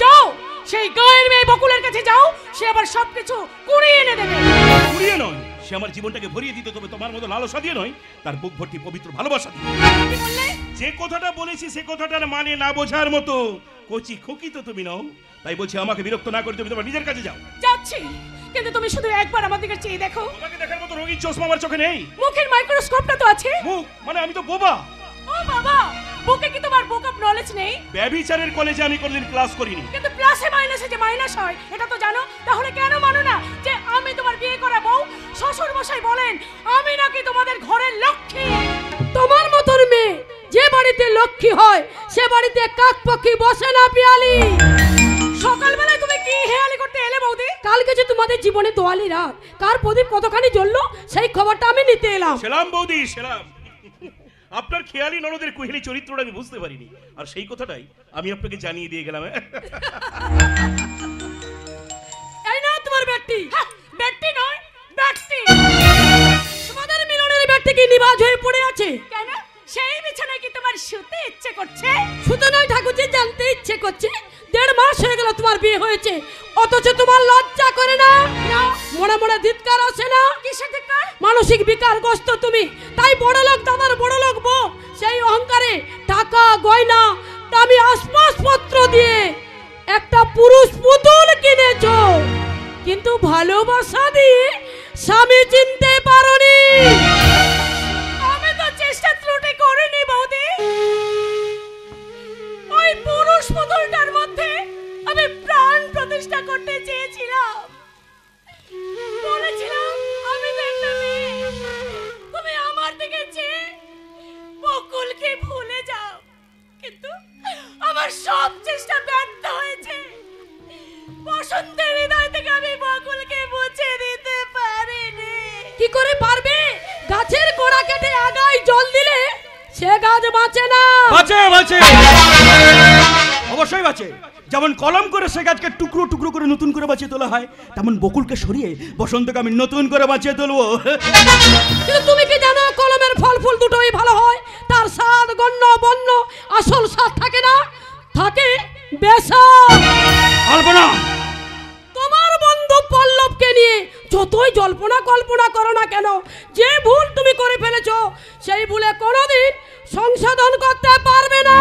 যাও সেই গায়ের মেয়ে বকুলের কাছে যাও, সে আবার সবকিছু কুড়িয়ে এনে দেবে। কুড়িয়ে নয়, সে আমার জীবনটাকে ভরিয়ে দিত, তবে তোমার মতো লালসা দিয়ে নয়, তার বুক ভর্তি পবিত্র ভালোবাসা দিয়ে। কি বললে? যে কথাটা বলেছি সে কথাটার মানে না বোঝার মতো কচি খুকি তো তুমি নও। তাই বলছি আমাকে বিরক্ত না করে তুমি তোমার নিজের কাছে যাও। যাচ্ছি, কিন্তু তুমি শুধু একবার আমার দিকে চেয়ে দেখো। তোমাকে দেখার মতো রোগীর চশমা আমার চোখে নেই। মুখের মাইক্রোস্কোপটা তো আছে। মুখ মানে আমি তো বোবা। ও বাবা, বুকে কি তোমার বুক অফ নলেজ নেই? ব্যভিচারের কলেজে আমি কোনোদিন ক্লাস করিনি। কিন্তু প্লাসে মাইনাসে যে মাইনাস হয় এটা তো জানো। তাহলে কেন মানো না যে আমি তোমার বিয়ে করা বউ? শ্বশুর মশাই বলেন আমি নাকি তোমাদের ঘরের লক্ষ্মী। তোমার মতন মেয়ে যে বাড়িতে লক্ষ্মী হয় সে বাড়িতে কাক পক্ষী বসে না পিয়ালি। সকালবেলায় তুমি কি হেয়ালি করতে এলে বৌদি? কালকে যে তোমাদের জীবনে দোয়ালি রাত কার প্রদীপ কতখানি জ্বললো সেই খবরটা আমি নিতে এলাম। সেলাম বৌদি সেলাম। আপনার খেয়ালি ননদের কুহেলি চরিত্রটা আমি বুঝতে পারিনি, আর সেই কথাটাই আমি আপনাকে জানিয়ে দিয়ে গেলাম। এই নাও তোমার ব্যাগটি। ব্যক্তি নয় ব্যক্তি। তোমাদের মিলনের ব্যাগটি কি নিভাজ হয়ে পড়ে আছে? কেন সেই বিছানায় কি তোমার শুতে ইচ্ছে করছে? শুধু নয় ঠাকুরজি, জানতে ইচ্ছে করছে 1.5 মাস হয়ে গেল তোমার বিয়ে হয়েছে, অথচ তোমার লজ্জা করে না? মনে মনে ধিক্কার আসে না? কিসের ধিক্কার? মানসিক বিকারগ্রস্ত তুমি, তাই বড় লোক দাদার বড় লোক বউ সেই অহংকারে টাকা গয়না দামি আসবাবপত্র দিয়ে একটা পুরুষ পুতুল কিনেছো, কিন্তু ভালোবাসা দিয়ে স্বামী চিনতে পারোনি। আমি তো চেষ্টা ত্রুটি করিনি বৌদি। ওই পুরুষ পুতুলটার মধ্যে আমি প্রাণ প্রতিষ্ঠা করতে চেয়েছিলাম। বলেছিলাম আমি তো একটা মেয়ে, তুমি আমার দিকে চেয়ে বকুলকে ভুলে যাও, কিন্তু আমার সব চেষ্টা ব্যর্থ হয়েছে। বসন্তের হৃদয় থেকে আমি বকুলকে মুছে দিতে পারিনি। কি করে পারবে? গাছের গোড়া কেটে আগায় জল দিলে সে গাছ বাঁচে না। বাঁচে বাঁচে, অবশ্যই বাঁচে। যেমন কলম করে সে গাছকে টুকরো টুকরো করে নতুন করে বাঁচিয়ে তোলা হয়, তেমন বকুলকে সরিয়ে বসন্তকে আমি নতুন করে বাঁচিয়ে তুলবো। কিন্তু তুমি কি জানো কলমের ফল ফুল দুটোই ভালো হয়, তার স্বাদ গণ্য বন্য আসল স্বাদ থাকে না, থাকে বেসাদ। কল্পনা, তোমার বন্ধু পল্লবকে নিয়ে যতই জল্পনা কল্পনা করো না কেন, যে ভুল তুমি করে ফেলেছো সেই ভুলে কোনোদিন সংশোধন করতে পারবে না।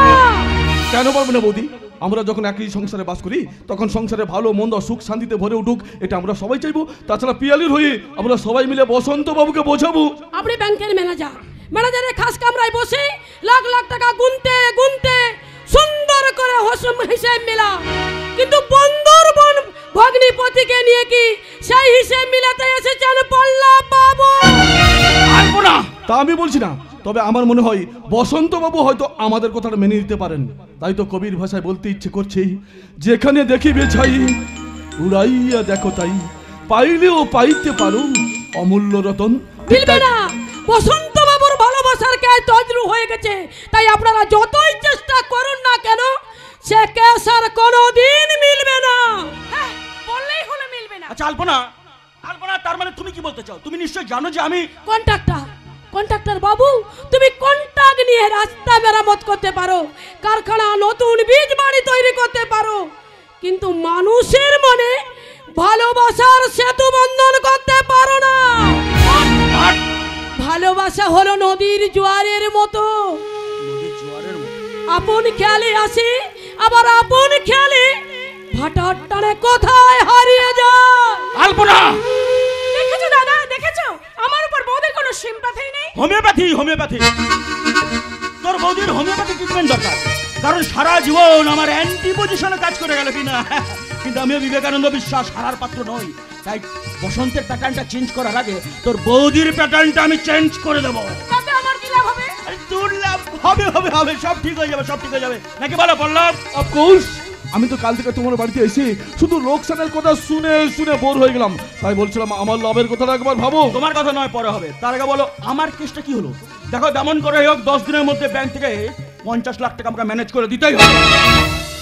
কেন পারবে না বৌদি? আমরা যখন একই সংসারে বাস করি তখন সংসারে ভালো মন্দ সুখ শান্তিতে ভরে উঠুক, এটা আমরা সবাই চাইবো। তাছাড়া পিয়ালির হয়ে আমরা সবাই মিলে বসন্ত বাবুকে বোঝাবো। আপনি ব্যাংকের ম্যানেজারের খাস কামরায় বসে লাখ লাখ টাকা গুনতে গুনতে সুন্দর করে হিসেব মেলা, কিন্তু বন্ধুর বোন ভগ্নিপতিকে নিয়ে কি সেই হিসেব মিলাতে এসেছেন পল্লব বাবু? তা আমি বলছি না, তবে আমার মনে হয় বসন্ত বাবু হয়তো আমাদের কথাটা মেনে নিতে পারেন। তাই তো কবির ভাষায় বলতে ইচ্ছে করছে, যেখানে দেখিবে ছাই উড়াইয়া দেখো তাই, পাইলেও পাইতে পারো অমূল্য রতন। মিলবে না, বসন্ত বাবুর ভালোবাসার কেস তজরু হয়ে গেছে, তাই আপনারা যতই চেষ্টা করুন না কেন সে কেস আর কোনোদিন মিলবে না। হ্যাঁ, বললেই হলো মিলবে না। আচ্ছা আলপনা, আলপনা তার মানে তুমি কি বলতে চাও? তুমি নিশ্চয়ই জানো যে আমি কন্ট্রাক্টর বাবু, তুমি কন্ট্রাক্ট নিয়ে রাস্তা মেরামত করতে পারো, কারখানা নতুন বীজ বাড়ি তৈরি করতে পারো, কিন্তু মানুষের মনে ভালোবাসার সেতু বন্ধন করতে পারো না। ভালোবাসা হলো নদীর জোয়ারের মতো, আপন খেয়ালে আসে আবার আপন খেয়ালে ভাটার টানে কোথায় হারিয়ে যায়। আলপনা, দেখেছো দাদা, দেখেছো আমার উপর বৌদির কোনো সিম্পাথি নেই। হোমিওপ্যাথি তোর বৌদির হোমিওপ্যাথি ট্রিটমেন্ট দরকার, কারণ সারা জীবন আমার অ্যান্টি পজিশনে কাজ করে গেল কিনা। কিন্তু আমিও বিবেকানন্দ বিশ্বাস হারার পাত্র নই, তাই বসন্তের প্যাটার্নটা চেঞ্জ করার আগে তোর বৌদির প্যাটার্নটা আমি চেঞ্জ করে দেবো। তাতে আমার কি লাভ হবে? তোর লাভ হবে হবে হবে, সব ঠিক হয়ে যাবে, সব ঠিক হয়ে যাবে, নাকি বলো পল্লব? অফকোর্স, আমি তো কাল থেকে তোমার বাড়িতে এসে শুধু লোকসানের কথা শুনে শুনে বোর হয়ে গেলাম, তাই বলছিলাম আমার লাভের কথাটা একবার ভাবো। তোমার কথা নয়, পরে হবে। তার আগে বলো আমার কেসটা কি হলো? দেখো যেমন করে হোক 10 দিনের মধ্যে ব্যাংক থেকে 50 লাখ টাকা আমাকে ম্যানেজ করে দিতেই হবে।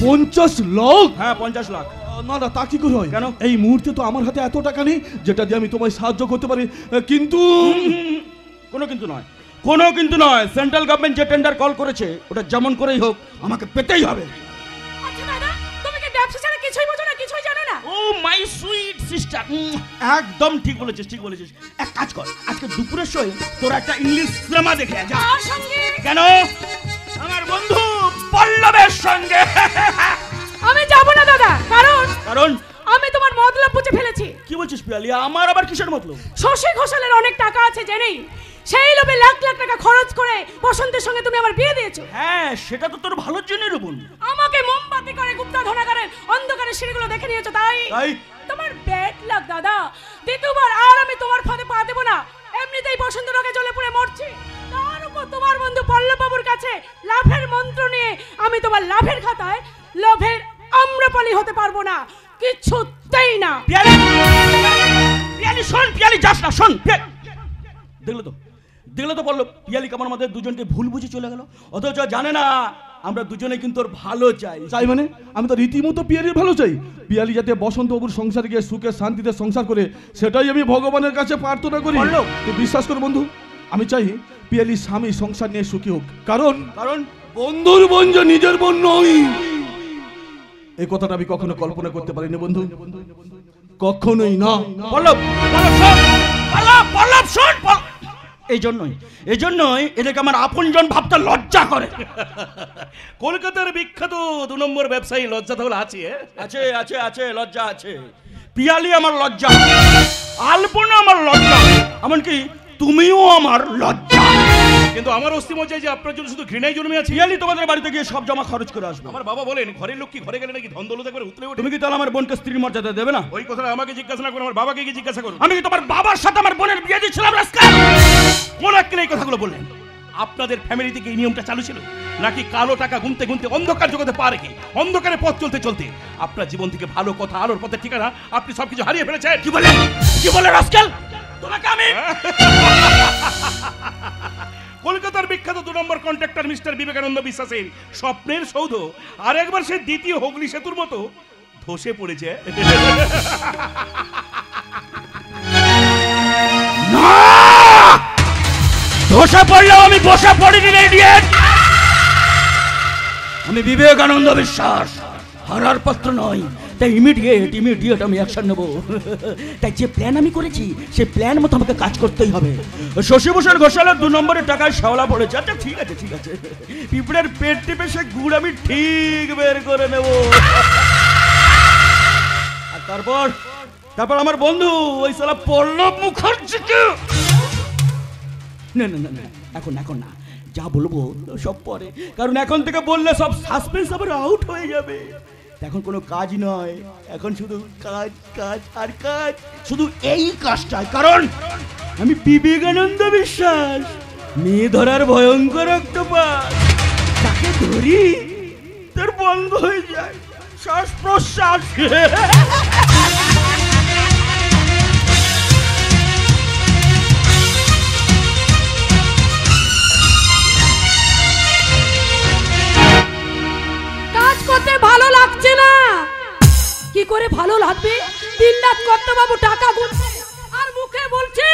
50 লাখ? হ্যাঁ 50 লাখ। না না, তা কি করে হয়? কেন? এই মুহূর্তে তো আমার হাতে এত টাকা নেই যেটা দিয়ে আমি তোমায় সাহায্য করতে পারি, কিন্তু কোনো কিন্তু নয়, সেন্ট্রাল গভর্নমেন্ট যে টেন্ডার কল করেছে ওটা যেমন করেই হোক আমাকে পেতেই হবে। আচ্ছা দাদা, তুমি কি ব্যবসা ছাড়া কিছুই বোঝো না, কিছুই জানো না? ও মাই সুইট সিস্টার, একদম ঠিক বলেছিস। এক কাজ কর, আজকে দুপুরের সময় তোরা একটা ইংলিশ সিনেমা দেখে যা। আর সঙ্গে কেন? আমার বন্ধু পল্লবের সঙ্গে। আমি যাব না দাদা, কারণ কারণ আমি তোমার মতলব বুঝে ফেলেছি। কি বলছিস পিয়ালি? আমার আবার কিসের মতলব? শশী ঘোষালের অনেক টাকা আছে জেনেই সেই লোভে লাখ লাখ টাকা খরচ করে বসন্তের সঙ্গে তুমি আমার বিয়ে দিয়েছো। হ্যাঁ, সেটা তো তোর ভালোর জন্যই রে বোন। আমাকে মোমবাতি করে গুপ্তা ধনাগারের অন্ধকারের সিঁড়িগুলো দেখে নিয়েছো, তাই তোমার ব্যাড লাক দাদা। দ্বিতীয়বার আর আমি তোমার ফাঁদে পা দেবো না। এমনিতেই বসন্ত রোগে জ্বলে পুড়ে মরছি, তার উপর তোমার বন্ধু পল্লববাবুর কাছে লাভের মন্ত্র নিয়ে আমি তোমার লাভের খাতায় লোভের আম্রপালি হতে পারবো না, কিছুতেই না। পিয়ালি শোন, পিয়ালি যাস না, শোন। দেখলে তো বললো পিয়ালি কেমন আমাদের দুজনকে ভুল বুঝে চলে গেল, অথচ জানে না আমরা দুজনে কিন্তু ওর ভালো চাই। চাই মানে আমি তো রীতিমতো পিয়ালির ভালো চাই। পিয়ালি যাতে বসন্তবাবুর সংসারে গিয়ে সুখে শান্তিতে সংসার করে, সেটাই আমি ভগবানের কাছে প্রার্থনা করি। তুই বিশ্বাস কর বন্ধু, আমি চাই পিয়ালি স্বামী সংসার নিয়ে সুখী হোক, কারণ বন্ধুর বোন যে নিজের বোন নয়, এই কথাটা আমি কখনো কল্পনা করতে পারিনি বন্ধু, কখনোই না। এই জন্যই এদেরকে আমার আপনজন ভাবতে লজ্জা করে। কলকাতার বিখ্যাত 2 নম্বর ব্যবসায়ী লজ্জা তাহলে আছে? আছে আছে আছে, লজ্জা আছে। পিয়ালি আমার লজ্জা, আলপনা আমার লজ্জা, এমনকি তুমিও আমার লজ্জা। কিন্তু আমার অস্থিমজ্জায় যে আপনার জন্য শুধু ঘৃণাই জন্মে আছে। পিয়ালি তোমাদের বাড়িতে গিয়ে সব জমা খরচ করে আসবে। আমার বাবা বলেন ঘরের লোক কি ঘরে গেলে নাকি ধন দৌলত একবার উতলে ওঠে। তুমি কি তাহলে আমার বোনকে স্ত্রীর মর্যাদা দেবে না? ওই কথাটা আমাকে জিজ্ঞাসা না করে আমার বাবাকে গিয়ে জিজ্ঞাসা করুন। আমি কি তোমার বাবার সাথে আমার বোনের বিয়ে দিয়েছিলাম? রাস্কাল, মনে রাখলে এই কথাগুলো বললেন। আপনাদের ফ্যামিলিতে কি এই নিয়মটা চালু ছিল, নাকি কালো টাকা গুনতে গুনতে অন্ধকার জগতে পা রেখে অন্ধকারে পথ চলতে চলতে আপনার জীবন থেকে ভালো কথা, আলোর পথের ঠিকানা আপনি সবকিছু হারিয়ে ফেলেছেন? কি বলে রাস্কাল? তোমাকে আমি কলকাতার বিখ্যাত 2 নম্বর কন্ট্রাক্টর মিস্টার বিবেকানন্দ বিশ্বাসের স্বপ্নের সৌধ আর একবার সে দ্বিতীয় হুগলি সেতুর মতো ধসে পড়েছে। ধসে পড়লেও আমি বসে পড়িনি রে ইডিয়েট। আমি বিবেকানন্দ বিশ্বাস, হারার পাত্র নয়, তাই ইমিডিয়েট আমি অ্যাকশন নেব। তাই যে প্ল্যান আমি করেছি সেই প্ল্যান মতো আমাকে কাজ করতেই হবে। শশীভূষণ ঘোষালের 2 নম্বরের টাকায় শেওলা পড়েছে। আচ্ছা ঠিক আছে, পিঁপড়ের পেট টিপে সে গুড় আমি ঠিক বের করে নেব। আর তারপর আমার বন্ধু ওই শালা পল্লব মুখার্জিকে না, এখন না, যা বলবো সব পরে, কারণ এখন থেকে বললে সব সাসপেন্স আবার আউট হয়ে যাবে। এখন কোনো কাজ নয়, এখন শুধু কাজ আর কাজ, শুধু এই কাজটাই। কারণ আমি বিবেকানন্দ বিশ্বাস, মেয়ে ধরার ভয়ঙ্কর অক্টোপাস, তাকে ধরি তার বন্ধ হয়ে যায় শ্বাস প্রশ্বাস। করতে ভালো লাগছে না। কি করে ভালো লাগবে? দিনরাত কর্তাবাবু টাকা গুনছে আর মুখে বলছে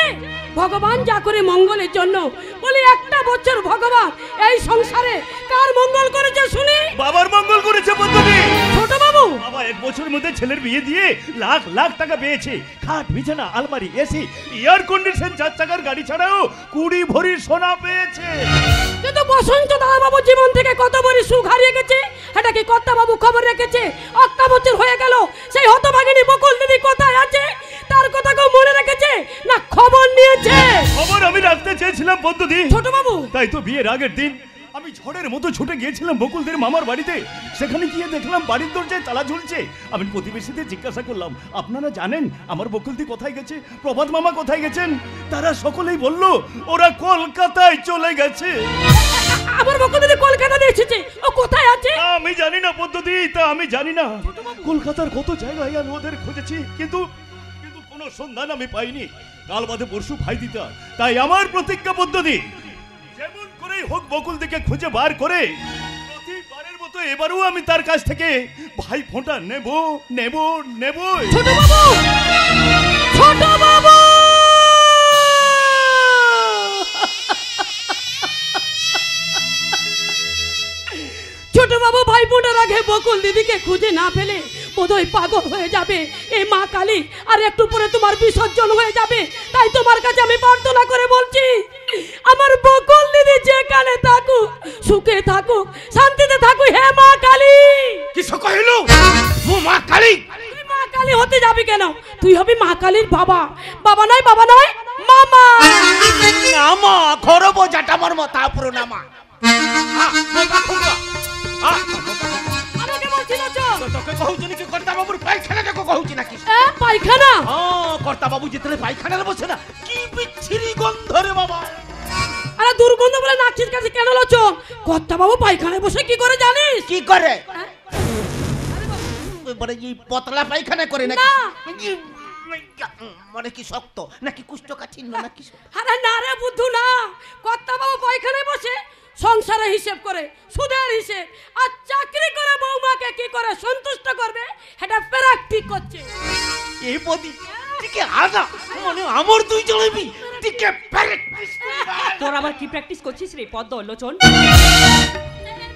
ভগবান যা করে মঙ্গলের জন্য। বলি একটা বছর ভগবান এই সংসারে কার মঙ্গল করেছে শুনি? বাবার মঙ্গল করেছে বন্ধুনি। ছোট বাবু বাবা 1 বছরের মধ্যে ছেলের বিয়ে দিয়ে লাখ লাখ টাকা পেয়েছে। খাট, বিছানা, আলমারি, এসি, এয়ার কন্ডিশন, 4 চাকার গাড়ি ছাড়াও 20 ভরি সোনা পেয়েছে। কিন্তু বসন্ত দাদা বাবু জীবন থেকে কত ভরি সুখ হারিয়ে গেছে এটা কি কর্তাবাবু খবর রেখেছে? 8টা বছর হয়ে গেল, সেই হতভাগিনী বকুল দিদি কোথায় আছে? তার কথা কেউ মনে রেখেছে না খবর নিয়েছে? খবর আমি রাখতে চেয়েছিলাম বন্ধুদি। ছোট বাবু তাই তো বিয়ের আগের দিন আমি ঝড়ের মতো ছুটে গিয়েছিলাম বকুলদের মামার বাড়িতে। সেখানে গিয়ে দেখলাম বাড়ির দরজায় তালা ঝুলছে। আমি প্রতিবেশীদের জিজ্ঞাসা করলাম, আপনারা জানেন আমার বকুলদি কোথায় গেছে, প্রভাত মামা কোথায় গেছেন? তারা সকলেই বলল ওরা কলকাতায় চলে গেছে। আমার বকুল দিদি কলকাতাতে এসেছে, ও কোথায় আছে? আমি জানি না পদ্ধতি, তা আমি জানি না। কলকাতার কত জায়গায় আমি ওদের খুঁজেছি, কিন্তু কোনো সন্ধান আমি পাইনি। কাল বাদে পরশু ভাই দিতা, তাই আমার প্রতিজ্ঞা পদ্ধতি যেমন করেই হোক বকুল দিকে খুঁজে বার করে প্রতিবারের মতো এবারও আমি তার কাছ থেকে ভাই ফোঁটা নেব। ছোট বাবু, ছোট বাবু, ছোট বাবু ভাই ফোঁটার আগে বকুল দিদিকে খুঁজে না পেলে বোধহয় পাগল হয়ে যাবে। এই মা কালী আর একটু পরে তোমার বিসর্জন হয়ে যাবে। তাই তোমার কাছে আমি প্রার্থনা করে বলছি, আমার বকুল দিদি যেখানে থাকুক, সুখে থাকুক, শান্তিতে থাকুক। হে মা কালী। কি কহিল? মা কালী, মা কালী কালী হতে যাবি কেন? তুই হবি মা কালীর বাবা। বাবা নয় মামা। নামা খরব জাটা আমার মাথা পুরো নামা। আমাকে বলছিল চো তোকে কহুছি নাকি কর্তা বাবুর পায়খানা দেখো কহুছি নাকি? পায়খানা? কর্তা বাবু যেতে পায়খানার বসে না কি বিচ্ছিরি গন্ধ রে বাবা। আরে দুর্গন্ধ বলে নাকছিস কাছে কেন লোচন? কর্তা বাবু পায়খানায় বসে কি করে জানিস? কি করে? মানে এই পতলা পায়খানা করে নাকি? মানে কি শক্ত নাকি কুষ্ঠকাঠিন্য নাকি? আরে না রে বুদ্ধু না, কর্তা বাবু পায়খানায় বসে সংসারে হিসেব করে, সুদের হিসেব, আর চাকরি করে বৌমাকে কি করে সন্তুষ্ট করবে এটা প্র্যাকটিস করছে। এই বদি টিকে আদা মানে আমার তুই চলবি টিকে প্র্যাকটিস। তোর আবার কি প্র্যাকটিস করছিস রে পদ্ম লোচন?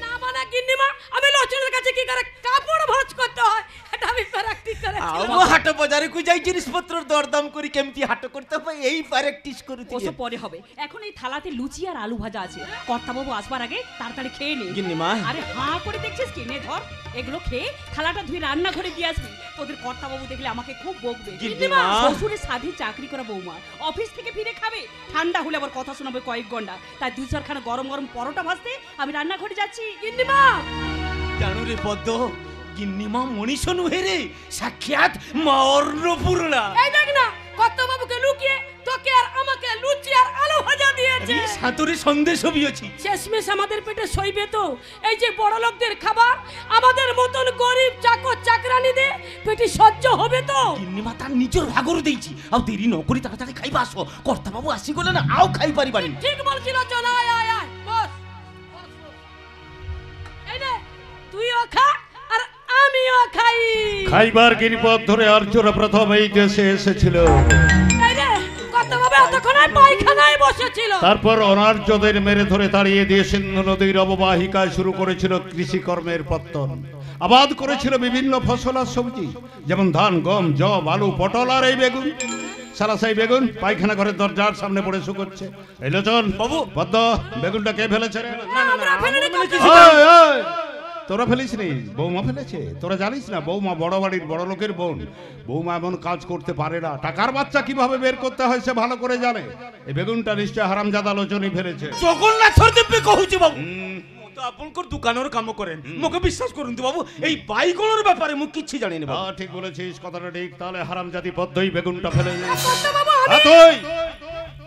না মানে গিন্নিমা, আমি লোচনের কাছে কি করে কাপড় ভাঁজ করতে হয় এটা আমি প্র্যাকটিস করেছি। আমো হাট বাজারে কই যাই জিনিসপত্র দরদাম করি কেমতি হাট করতে হবে এই প্র্যাকটিস করি। ওসব পরে হবে, এখন এই থালাতে লুচি আর আলু ভাজা আছে। কর্তাবাবু আসবার আগে তাড়াতাড়ি খেয়ে নে। গিন্নিমা আরে হাঁ করে দেখছিস কি? নে ধর, এগুলো খেয়ে থালাটা ধুয়ে রান্নাঘরে দিয়ে আসবি। তোদের কর্তাবাবু দেখলে আমাকে খুব বকবে। গিন্নিমা শ্বশুরের সাধে চাকরি করা বৌমা অফিস থেকে ফিরে খাবে, ঠান্ডা হলে আবার কথা শোনাবে কয়েক ঘন্টা। তাই 2-4খানা গরম গরম পরোটা ভাজতে আমি রান্নাঘরে যাচ্ছি। গিন্নিমা জানো রে পদ্ম গিন্নিমা মনীষ নুহে রে, সাক্ষাৎ মা অন্নপূর্ণা। এই দেখ না, কর্তা বাবুকে লুকিয়ে তোকে আর আমাকে লুচি আর আলু ভাজা দিয়েছে। সাতরে সন্দেশ হবিয়েছি। শেষমেশ আমাদের পেটে সইবে তো? এই যে বড় লোকদের খাবার আমাদের মতন গরিব চাকর চাকরানিদের পেটে সহ্য হবে তো? গিন্নিমা তার নিজের ভাগর দেইছি, আর দেরি ন করি তাড়াতাড়ি খাইবা আসো। কর্তা বাবু আসি গলে না আও খাই পারিবানি। ঠিক বলছিল, চল আয় আয় আয় বস। এই নে তুইও খা আর আমিও খাই। খাইবার গিরিপথ ধরে আর্যরা প্রথম এই দেশে এসেছিল। এই রে কর্তা বাবু এতক্ষণ পায়খানায় বসেছিল। তারপর অনার্যদের মেরে ধরে তাড়িয়ে দিয়ে সিন্ধু নদীর অববাহিকায় শুরু করেছিল কৃষিকর্মের পত্তন। আবাদ করেছিল বিভিন্ন ফসল আর সবজি, যেমন ধান, গম, জব, আলু, পটল আর এই বেগুন। সারাসাই বেগুন পায়খানা ঘরের দরজার সামনে পড়ে শুকোচ্ছে। এই লোচন বাবু পদ্ম বেগুনটা কে ফেলেছে রে? তোরা ফেলিস নি, বৌমা ফেলেছে। তোরা জানিস না বৌমা বড় বাড়ির বড় লোকের বোন। বৌমা এমন কাজ করতে পারে না। টাকার বাচ্চা কিভাবে বের করতে হয় সে ভালো করে জানে। এই বেগুনটা নিশ্চয় হারামজাদা লোচনই ফেলেছে। জগন্নাথর দেবী কহুছি বাবু তো আপনকার দোকানের কাম করেন, মুখে বিশ্বাস করুন তো বাবু এই বাইগনের ব্যাপারে মুখ কিচ্ছু জানি না। হ্যাঁ ঠিক বলেছিস, কথাটা ঠিক। তাহলে হারামজাদি পদ্মই বেগুনটা ফেলে আমি তুই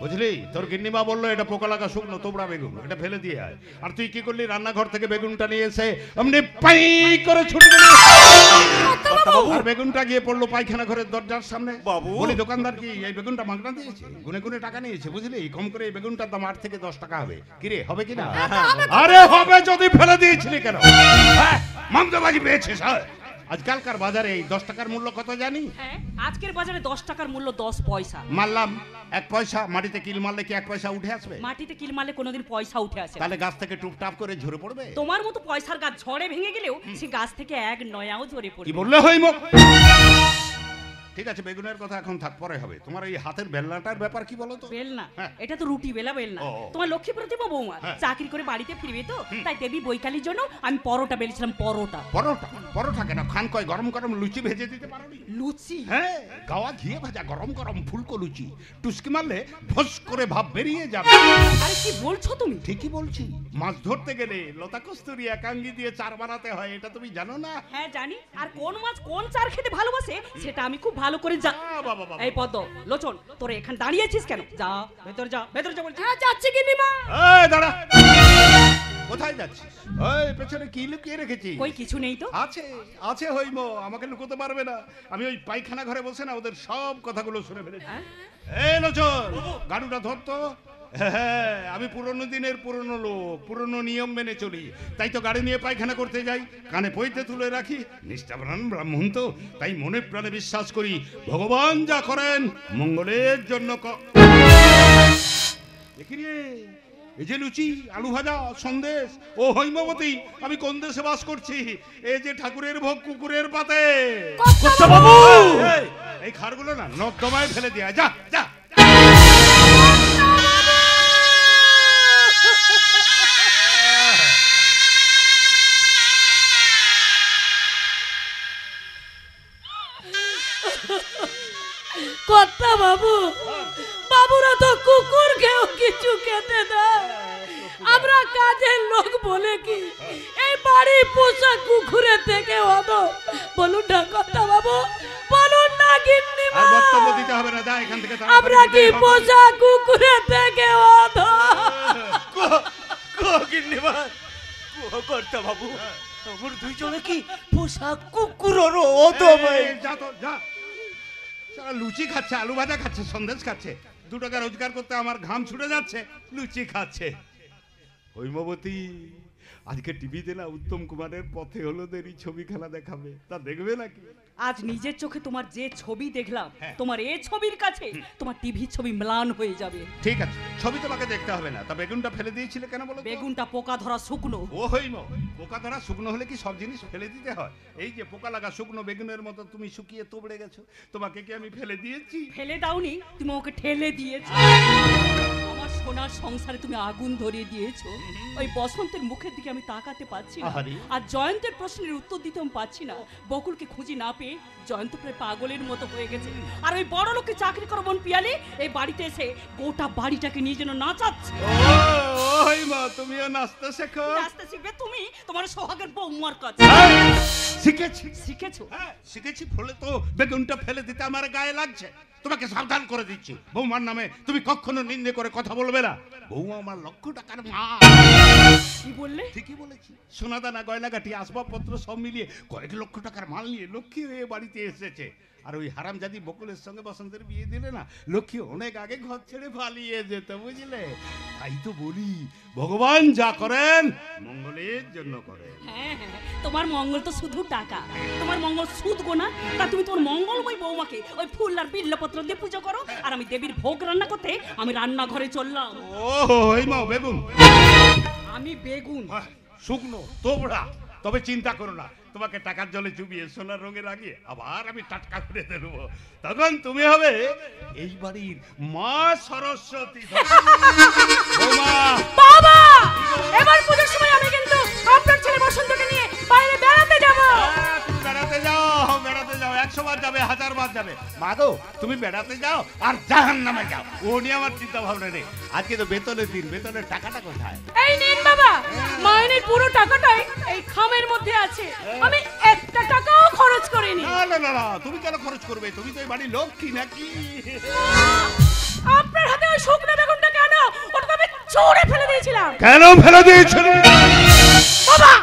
বুঝলি, তোর গিন্নিমা বললো এটা পোকা লাগা শুকনো তোমরা বেগুন, এটা ফেলে দিয়ে আয়। আর তুই কি করলি? রান্নাঘর থেকে বেগুনটা নিয়ে এসে অমনি পাই করে ছুটে দিলি, আর বেগুনটা গিয়ে পড়লো পায়খানা ঘরের দরজার সামনে। বাবু বলি দোকানদার কি এই বেগুনটা মাগনা দিয়েছে? গুনে গুনে টাকা নিয়েছে বুঝলি। কম করে এই বেগুনটার দাম 8 থেকে 10 টাকা হবে। কিরে হবে কিনা? আরে হবে যদি ফেলে দিয়েছিলি কেন? মন্দবাজি পেয়েছিস? আজকালকার বাজারে এই 10 টাকার মূল্য কত জানি? হ্যাঁ, আজকের বাজারে 10 টাকার মূল্য 10 পয়সা। মারলাম 1 পয়সা। মাটিতে কিল মারলে কি 1 পয়সা উঠে আসবে? মাটিতে কিল মারলে কোনোদিন পয়সা উঠে আসে না। তাহলে গাছ থেকে টুপটাপ করে ঝরে পড়বে। তোমার মতো পয়সার গাছ ঝড়ে ভেঙে গেলেও সে গাছ থেকে এক নয়াও ঝরে পড়বে। কি বললে হইম? ঠিক আছে, বেগুনের কথা এখন থাক, পরে হবে। তোমার এই হাতের বেলনাটার ব্যাপার কি বলো তো? বেলনা? হ্যাঁ। এটা তো রুটি বেলা বেলনা। ও। তোমার লক্ষ্মী প্রতিমা বৌমা হ্যাঁ। চাকরি করে বাড়িতে ফিরবে তো, তাই দেবী বৈকালির জন্য আমি পরোটা বেলেছিলাম। পরোটা পরোটা? পরোটা কেন? খান কয় গরম গরম লুচি ভেজে দিতে পারোনি? লুচি? হ্যাঁ, গাওয়া ঘিয়ে ভাজা গরম গরম ফুলকো লুচি। টুসকি মারলে ফস করে ভাব বেরিয়ে যাবে। আরে কি বলছো তুমি? ঠিকই বলছি। মাছ ধরতে গেলে লতা কস্তুরি একাঙ্গি দিয়ে চার বানাতে হয়, এটা তুমি জানো না? হ্যাঁ জানি। আর কোন মাছ কোন চার খেতে ভালোবাসে সেটা আমি খুব ভালো করে জানি। বাবা বাবা। এই পদ্ম লোচন, তোরা এখানে দাঁড়িয়েছিস কেন? যা ভেতর যা, ভেতর যা বলছি। হ্যাঁ যাচ্ছি গিন্নিমা। এই দাঁড়া, কোথায় যাচ্ছিস? ওই পেছনে কি লুকিয়ে রেখেছিস? কই কিছু নেই তো। আছে আছে হইমো, আমাকে লুকোতে পারবে না। আমি ওই পায়খানা ঘরে বসে না ওদের সব কথাগুলো শুনে ফেলেছি। এই লোচন, গাড়ুটা ধরতো। হ্যাঁ, আমি পুরনো দিনের পুরনো লোক, পুরনো নিয়ম মেনে চলি। তাই তো গাড়ি নিয়ে পায়খানা করতে যাই, কানে পইতে তুলে রাখি। নিষ্ঠাবান ব্রাহ্মণ তো, তাই মনে প্রাণে বিশ্বাস করি ভগবান যা করেন মঙ্গলের জন্য। দেখি রে, এই যে লুচি, আলু ভাজা, সন্দেশ। ও হৈমবতী, আমি কোন দেশে বাস করছি? এই যে ঠাকুরের ভোগ কুকুরের পাতে। বাবু এই খারগুলো না নর্দমায় ফেলে দেয়া। যা যা। বাবুরা তো কুকুরকেও কিছু খেতে দেয়। আমরা কাজের লোক বলে কি এই বাড়ি পোষা কুকুরের থেকে অদো? বলুন না কর্তা বাবু, বলুন না গিন্নিমা, আর বক্তব্য দিতে হবে না, যা এখান থেকে তাড়াতাড়ি আমরা কি বিদায় হও। পোষা কুকুরের থেকে অদো? গিন্নিমা, কর্তা বাবু, আমার দুইজনে কি পোশাক কুকুরেরও অদমাই? এই, যা তো যা। সারা লুচি খাচ্ছে, আলু ভাজা খাচ্ছে, সন্দেশ খাচ্ছে, 2 টাকা রোজগার করতে আমার ঘাম ছুটে যাচ্ছে, লুচি খাচ্ছে। হৈমবতী, আজকে টিভিতে না উত্তম কুমারের পথে হলুদেরই ছবি খেলা দেখাবে, তা দেখবে নাকি? আজ নিজের চোখে তোমার যে ছবি দেখলাম, হ্যাঁ। তোমার এই ছবির কাছে তোমার টিভির ছবি ম্লান হয়ে যাবে। ঠিক আছে, ছবি তোমাকে দেখতে হবে না। তা বেগুনটা ফেলে দিয়েছিলে কেন বলো তো? বেগুনটা পোকা ধরা শুকনো। ও হইম, পোকা ধরা শুকনো হলে কি সব জিনিস ফেলে দিতে হয়? এই যে পোকা লাগা শুকনো বেগুনের মতো তুমি শুকিয়ে তোবড়ে গেছো, তোমাকে কি আমি ফেলে দিয়েছি? ফেলে দাওনি, তুমি ওকে ঠেলে দিয়েছো। আমার সোনার সংসারে তুমি আগুন ধরিয়ে দিয়েছো। ওই বসন্তের মুখের দিকে আমি তাকাতে পাচ্ছি না, আহারে। আর জয়ন্তের প্রশ্নের উত্তর দিতে আমি পাচ্ছি না। বকুলকে খুঁজে না পেয়ে জয়ন্ত প্রায় পাগলের মতো হয়ে গেছে। আর ওই বড় লোককে চাকরি করো বোন পিয়ালি এই বাড়িতে এসে গোটা বাড়িটাকে নিয়ে যেন নাচাচ্ছে। ও হইমা, তুমিও নাচতে শেখো? নাচতে শিখবে তুমি তোমার সোহাগের বৌমার কাছে। শিখেছি, শিখেছো? হ্যাঁ শিখেছি, ফলে তো বেগুনটা ফেলে দিতে আমার গায়ে লাগছে। তোমাকে সাবধান করে দিচ্ছি, বৌমার নামে তুমি কখনো নিন্দে করে কথা বলবে না। বৌমা আমার লক্ষ টাকার মা। কি বললে? ঠিকই বলেছি, সোনাদানা গয়নাগাটি আসবাবপত্র সব মিলিয়ে কয়েক লক্ষ টাকার মাল নিয়ে লক্ষ্মী হয়ে বাড়িতে এসেছে। আর ওই হারামজাদি বকুলের সঙ্গে বসন্তের বিয়ে দিলে না, লক্ষ্মী অনেক আগে ঘর ছেড়ে পালিয়ে যেত, বুঝলে? তাই তো বলি, ভগবান যা করেন মঙ্গলের জন্য করেন। হ্যাঁ হ্যাঁ, তোমার মঙ্গল তো শুধু টাকা, তোমার মঙ্গল সুদ গোনা। তা তুমি তোমার মঙ্গলময় বৌমাকে ওই ফুল আর বিল্লপত্র দিয়ে পুজো করো, আর আমি দেবীর ভোগ রান্না করতে আমি রান্নাঘরে চললাম। ও হইমা, বেগুন আমি বেগুন শুকনো তোবড়া, তবে চিন্তা করো না, তোমাকে টাকার জলে চুবিয়ে সোনার রঙে লাগিয়ে আবার আমি টাটকা করে দেবো। তখন তুমি হবে এই বাড়ির মা সরস্বতী। বৌমা, বাবা, এবার পুজোর সময় আমি কিন্তু আপনার ছেলে বসন্তকে নিয়ে বাইরে বেড়াতে যাব। তুমি বেড়াতে যাও, বেড়াতে যাও, 100 বার যাবে, 1000 বার যাবে। মা গো, তুমি বেড়াতে যাও আর জাহান্নামে যাও, ও নিয়ে আমার চিন্তা ভাবনা নেই। আজকে তো বেতনের দিন, বেতনের টাকাটা কোথায়? এই নিন বাবা, মাইনের পুরো টাকাটাই এই খামের মধ্যে আছে। আমি একটা টাকাও খরচ করিনি। না না না না, তুমি কেন খরচ করবে? তুমি তো এই বাড়ির লক্ষ্মী নাকি? আপনার হাতে ওই শুকনো বেগুনটা কেন? ওটা তো আমি ছুঁড়ে ফেলে দিয়েছিলাম। কেন ফেলে দিয়েছিলে বাবা?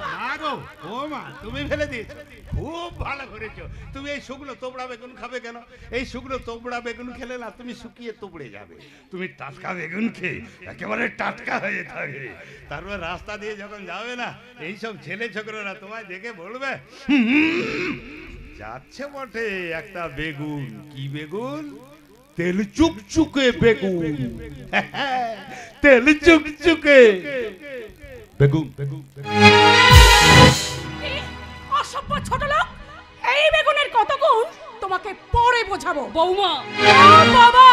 মা গো, ও মা, তুমি ফেলে দিয়েছো, খুব ভালো করেছো। তুমি এই শুকনো তোবড়া বেগুন খাবে কেন? এই শুকনো তোবড়া বেগুন খেলে না তুমি শুকিয়ে তোবড়ে যাবে। তুমি টাটকা বেগুন খেয়ে একেবারে টাটকা হয়ে থাকবে। তারপর রাস্তা দিয়ে যখন যাবে না, এইসব ছেলে ছোকরারা তোমায় দেখে বলবে, যাচ্ছে বটে একটা বেগুন। কি বেগুন? তেল চুকচুকে বেগুন। তেল চুকচুকে বেগুন। অসভ্য ছোট লোক, এই বেগুনের কত গুণ তোমাকে পরে বোঝাবো। বৌমা, ও বাবা,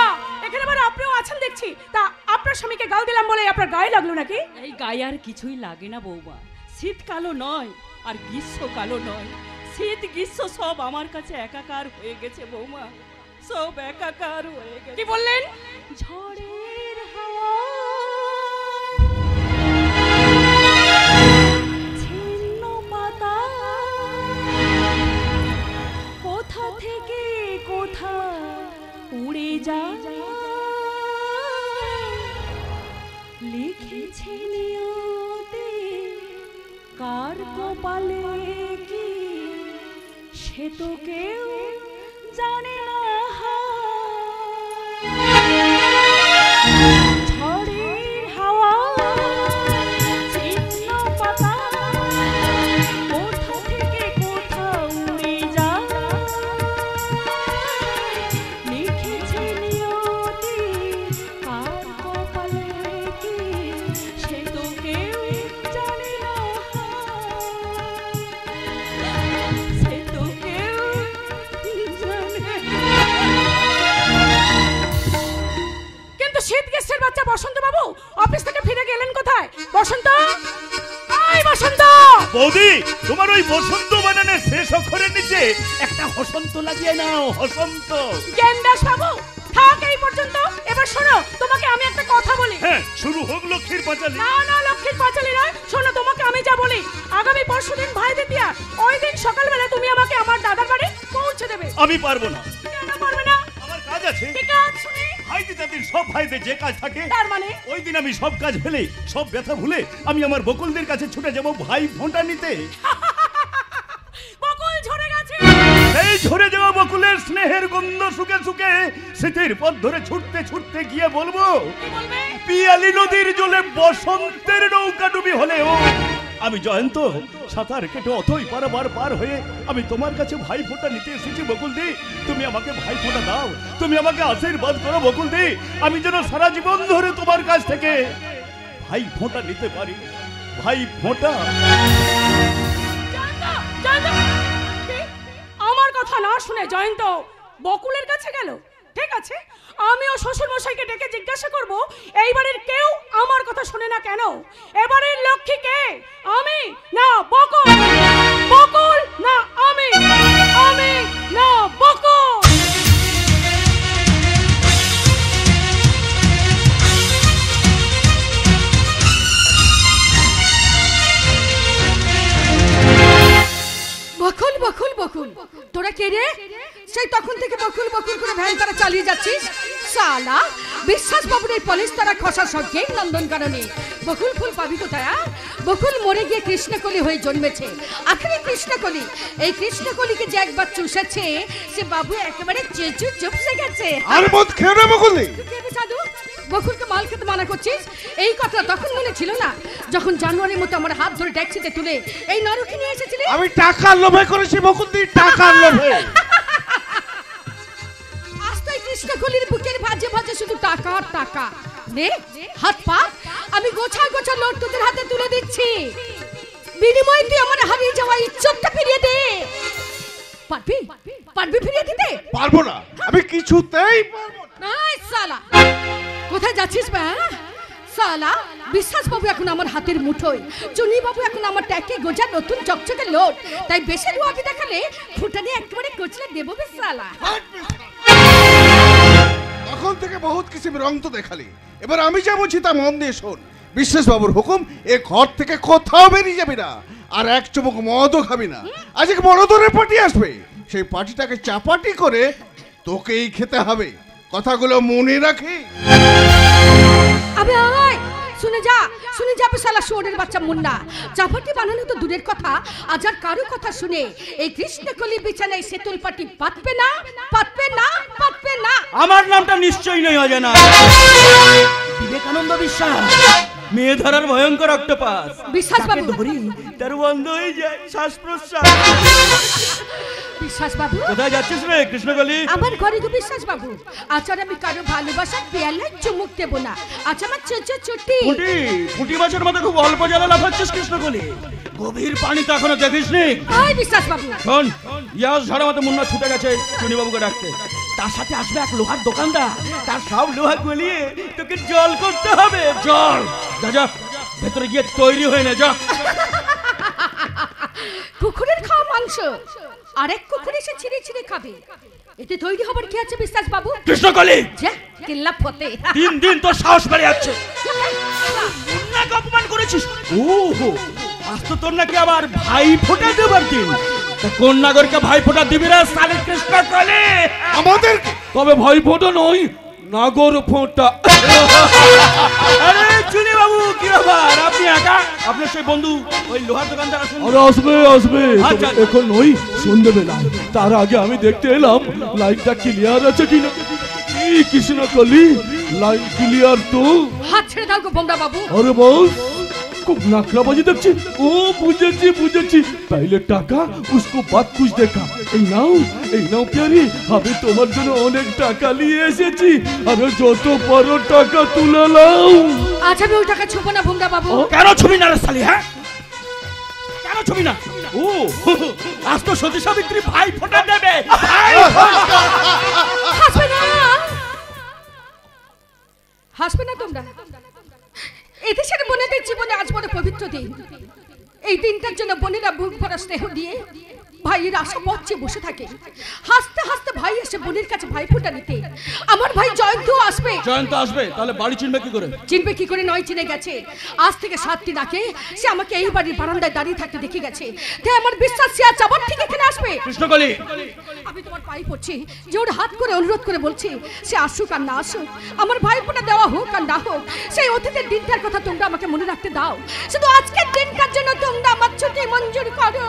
এখানে আবার আপনিও আছেন দেখছি। তা আপনার স্বামীকে গাল দিলাম বলে আপনার গায়ে লাগলো নাকি? এই গায়ে আর কিছুই লাগে না বৌমা। শীতকালও নয় আর গ্রীষ্মকালও নয়, শীত গ্রীষ্ম সব আমার কাছে একাকার হয়ে গেছে বৌমা, সব একাকার হয়ে গেছে। কি বললেন? ঝড়ের হাওয়া ছিন্ন পাতা কোথা থেকে কোথা উড়ে যায়, লিখেছে নিয়তি কার কপালে কি সে তো কেউ জানে না। ঝড়ের হাওয়া ছিন্ন পাতা কোথা থেকে কোথা উড়ে যায়, লিখেছে নিয়তি কার কপালে কি সে তো কেউ জানে না, সে তো কেউ জানে না। কিন্তু শীত গ্রীষ্মের বাচ্চা বসন্ত বাবু অফিস থেকে ফিরে গেলেন কোথায়? বসন্ত, এই বসন্ত! বৌদি, তোমার ওই বসন্ত বানানের শেষ অক্ষরের নিচে একটা হসন্ত লাগিয়ে নাও, হসন্ত। জ্ঞানদাস বাবু, থাক এই পর্যন্ত। এবার শোনো, তোমাকে আমি একটা কথা বলি। হ্যাঁ, শুরু হোক লক্ষ্মীর পাঁচালী। না না, লক্ষ্মীর পাঁচালী নয়। শোনো, তোমাকে আমি যা বলি, আগামী পরশুদিন ভাই দ্বিতীয়া, ওই দিন সকালবেলা তুমি আমাকে আমার দাদার বাড়ি পৌঁছে দেবে। আমি পারবো না। কেন পারবে না? আমার কাজ আছে। কি কাজ শুনি? ভাই দিদাদের সব ভাইদের যে কাজ থাকে, তার মানে ওই দিন আমি সব কাজ ফেলে, সব ব্যথা ভুলে আমি আমার বকুলদের কাছে ছুটে যাব ভাই ফোঁটা নিতে। বকুল ঝরে গেছে। সেই ঝরে যাওয়া বকুলের স্নেহের গন্ধ শুকে শুকে স্মৃতির পথ ধরে ছুটতে ছুটতে গিয়ে বলবো, কি বলবে? পিয়ালি নদীর জলে বসন্তের নৌকা ডুবি হলেও আমি জয়ন্ত সাঁতার কেটে অথই পারাবার পার হয়ে আমি তোমার কাছে ভাই ফোঁটা নিতে এসেছি বকুলদি। তুমি আমাকে ভাই ফোঁটা দাও, তুমি আমাকে আশীর্বাদ করো বকুলদি, আমি যেন সারা জীবন ধরে তোমার কাছ থেকে ভাই ফোঁটা নিতে পারি। ভাই ফোঁটা। জয়ন্ত, জয়ন্ত, কি? আমার কথা না শুনে জয়ন্ত বকুলের কাছে গেল। ঠিক আছে, আমিও শ্বশুর মশাইকে ডেকে জিজ্ঞাসা করব, এই বাড়ির কেউ আমার কথা শুনে না কেন? এবারের লক্ষ্মী কে? আমি না বকুল? বকুল না আমি? আমি না বকুল? বকুল বকুল বকুল, তোরা কে রে? সেই তখন থেকে বকুল বকুল করে ভ্যান তারা চালিয়ে যাচ্ছিস। সালা, বিশ্বাস বাবুর এই পলিশ তারা খসার সঙ্গে নন্দন কারণে বকুল ফুল পাবি কোথায়? বকুল মরে গিয়ে কৃষ্ণকলি হয়ে জন্মেছে। আখেরি কৃষ্ণকলি, এই কৃষ্ণকলিকে যে একবার চুষেছে, সে বাবু একেবারে চেঁচু চুপসে গেছে। আর মদ খেয়ে না বকুলি। সাধু, বকুলকে মাল খেতে মানা করছিস? এই কথা তখন মনে ছিল না, যখন জানুয়ারির মতো আমার হাত ধরে ট্যাক্সিতে তুলে এই নরকে নিয়ে এসেছিলি? আমি টাকার লোভে করেছি বকুলদি, টাকার লোভে। আজ তো এই কৃষ্ণকলির বুকের ভাজে ভাজে শুধু টাকা আর টাকা। নে হাত পা, আমি গোছা গোছা নোট তোদের হাতে তুলে দিচ্ছি। বিনিময়ে তুই আমার হারিয়ে যাওয়া ইজ্জতটা ফিরিয়ে দে। পারবি? পারবি ফিরিয়ে দিতে? পারবো না, আমি কিছুতেই পারবো না। নাই সালা, কোথায় যাচ্ছিস বা? সালা, বিশ্বাস বাবু এখন আমার হাতের মুঠোয়, চুনি বাবু এখন আমার ট্যাকে গোজা নতুন চকচকে লোট, তাই বেশি রুয়াবি দেখালে ফুটানি একেবারে কোচলে দেবো বে সালা। তখন থেকে বহুত কিছু রং তো দেখালি, এবার আমি যা বলছি তা মন দিয়ে শোন। বিশ্বাস বাবুর হুকুম, এ ঘর থেকে কোথাও বেরিয়ে যাবি না, আর এক চুমুক মদও খাবি না। আজ এক বড় ধরনের পার্টি আসবে, সেই পার্টিটাকে চাপাটি করে তোকেই খেতে হবে। কথাগুলো মনে রাখি। আবে আয়, শুনে যা, শুনে যাবে সালা শুয়োরের বাচ্চা মুন্ডা। চাপাটি বানানো তো দূরের কথা, আজ আর কারো কথা শুনে এই কৃষ্ণকলি বিছানায় সেতুল পাটি পাতবে না, পাতবে না, পাতবে না। আমার নামটা নিশ্চয়ই নয় অজানা। বিবেকানন্দ বিশ্বাস, মেয়ে ধরার ভয়ঙ্কর অক্টোপাস। বিশ্বাস বাবু, ধরি তার বন্ধ হয়ে যায় শ্বাস প্রশ্বাস। বিশ্বাস বাবু, কোথায় যাচ্ছিস রে কৃষ্ণকলি? আমার ঘরে তো বিশ্বাস বাবু, আচার আমি কারো ভালোবাসার পেয়ালায় চুমুক দেব না। আচ্ছা আমার চুচু চুটি পুঁটি মাছের মতো খুব অল্প জলে লাফাচ্ছিস কৃষ্ণকলি, গভীর পানি তো এখনো দেখিসনি। আয় বিশ্বাস বাবু, শোন, ইয়াস ঝড়ের মতো মুন্না ছুটে গেছে চুনি বাবুকে ডাকতে। তার সাথে আসবে এক লোহার দোকানদার, তার সব লোহা গলিয়ে তোকে জল করতে হবে। জল, যা যা ভেতরে গিয়ে তৈরি হয়ে নে, যা। কুকুরের খাওয়া মাংস আরেক কুকুর এসে ছিঁড়ে ছিঁড়ে খাবে, এতে তৈরি হবার কি আছে বিশ্বাস বাবু? কৃষ্ণকলি, যা কেল্লা ফতে। দিন দিন তোর সাহস বেড়ে যাচ্ছে। মুন্নাকে অপমান করেছিস। ওহো, আজ তো তোর নাকি আবার ভাই ফোঁটা দেবার দিন। তা কোন নাগরকে ভাই ফোঁটা দিবি রে সালে কৃষ্ণকলি? আমাদের তবে ভাই ফোঁটা নয়, নাগর ফোঁটা। আরে চুনি বাবু, কি ব্যাপার? আপনি একা? আপনার সেই বন্ধু ওই লোহার দোকানদার আসেন? আরে আসবে আসবে, আচ্ছা। তবে এখন নই, সন্ধ্যেবেলা। তার আগে আমি দেখতে এলাম লাইটটা ক্লিয়ার আছে কিনা। কি কৃষ্ণকলি, লাইট ক্লিয়ার তো? হাত ছেড়ে দাও গো বোমরা বাবু। আরে বস, খুব নাকরাবাজি দেখছি। ও বুঝেছি বুঝেছি, তাইলে টাকা উসকো বাত কুছ দেখা। এই নাও প্যারি, আমি তোমার জন্য অনেক টাকা নিয়ে এসেছি, আরে যত পারো টাকা তুলে নাও। আজ আমি ওই টাকা ছুবো না বোমরা বাবু। কেন ছবি না রে সালি? হ্যাঁ, কেন ছবি না? ও, আজ তো সতী সাবিত্রী ভাই ফোঁটা দেবে। হাসবে না, হাসবে না তোমরা। এদেশের বোনেদের জীবনে আজ বড় পবিত্র দিন। এই দিনটার জন্য বোনেরা বুক ভরা স্নেহ দিয়ে ভাইয়ের আশা পথে বসে থাকে। হাসতে হাসতে ভাই এসে বোনের কাছে ভাইফোঁটা নিতে। আমার ভাই জয়ন্ত আসবে। জয়ন্ত আসবে, তাহলে বাড়ি চিনবে কি করে? চিনবে কি করে নয়, চিনে গেছে। আজ থেকে 7 দিন আগে সে আমাকে এই বাড়ির বারান্দায় দাঁড়িয়ে থাকতে দেখে গেছে। তাই আমার বিশ্বাস সে আজ আবার ঠিক এখানে আসবে। কৃষ্ণকলি, আমি তোমার পায়ে পড়ছি, জোর হাত করে অনুরোধ করে বলছি, সে আসুক আর না আসুক, আমার ভাইফোঁটা দেওয়া হোক আর না হোক, সেই অতীতের দিনটার কথা তোমরা আমাকে মনে রাখতে দাও। শুধু আজকের দিনটার জন্য তোমরা আমার ছুটি মঞ্জুর করো।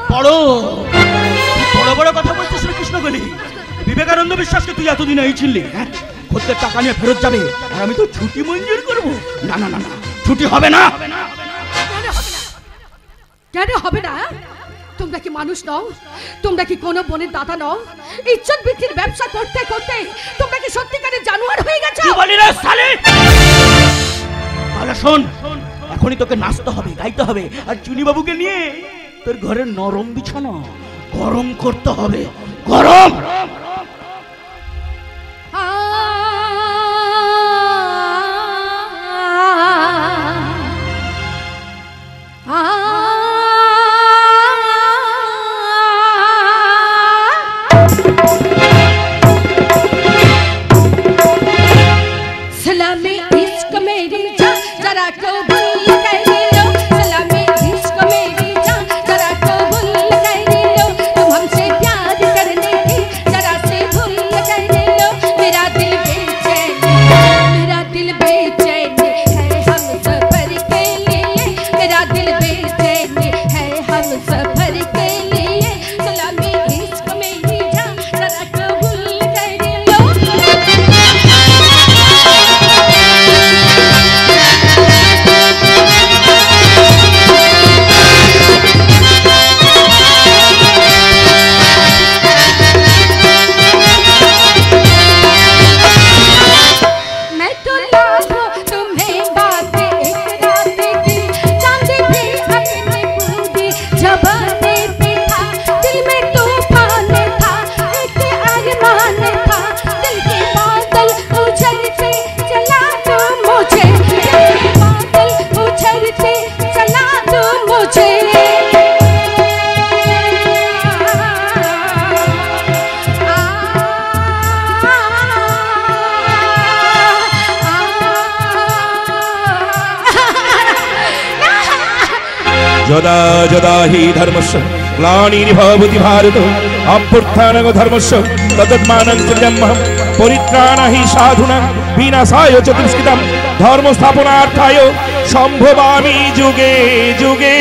বড় বড় কথা বলছিস কৃষ্ণকলি। বিবেকানন্দ বিশ্বাসকে তুই এতদিন এই ছিলি, হ্যাঁ? খদ্দের টাকা নিয়ে ফেরত যাবে আর আমি তো ছুটি মঞ্জুর করব? না না না না, ছুটি হবে না। কেন হবে না? তোমরা কি মানুষ নও? তোমরা কি কোনো বোনের দাদা নও? ইজ্জত বৃদ্ধির ব্যবসা করতে করতে তোমরা কি সত্যিকারের জানোয়ার হয়ে গেছো? কি বলি রে সালে? তাহলে শোন, এখনই তোকে নাচতে হবে, গাইতে হবে, আর চুনি বাবুকে নিয়ে তোর ঘরের নরম বিছানা গরম করতে হবে। গরম सलामी इश्क मेरी जान जरा कबूल कर लो, सलामी इश्क मेरी जान जरा कबूल कर लो, तुम हमसे प्यार करने की जरा से भूल कर लो। मेरा दिल बेचैन है हम सफर के लिए, मेरा दिल बेचैन है हम सफर के लिए, सलामी इश्क मेरी जान जरा कबूल कर लो। मैं तो लाखों तुम्हें बातें एक रात की, चांद भी अपनी पूरी जबाने पे था, दिल में तूफान था, एक अरमान था, दिल के बादल उछलते चला तो मुझे, दिल के बादल उछलते चला तो मुझे। যদা যদা হি ধর্মস্য গ্লানির্ভবতি ভারত অভ্যুত্থানং ধর্মস্য তদৎমাनं সৃজম্যহং পরিত্রাণাহি সাধুনাং বিনাশায় চ দুষ্কৃতং ধর্ম স্থাপনার্থায় সম্ভবামি যুগে যুগে।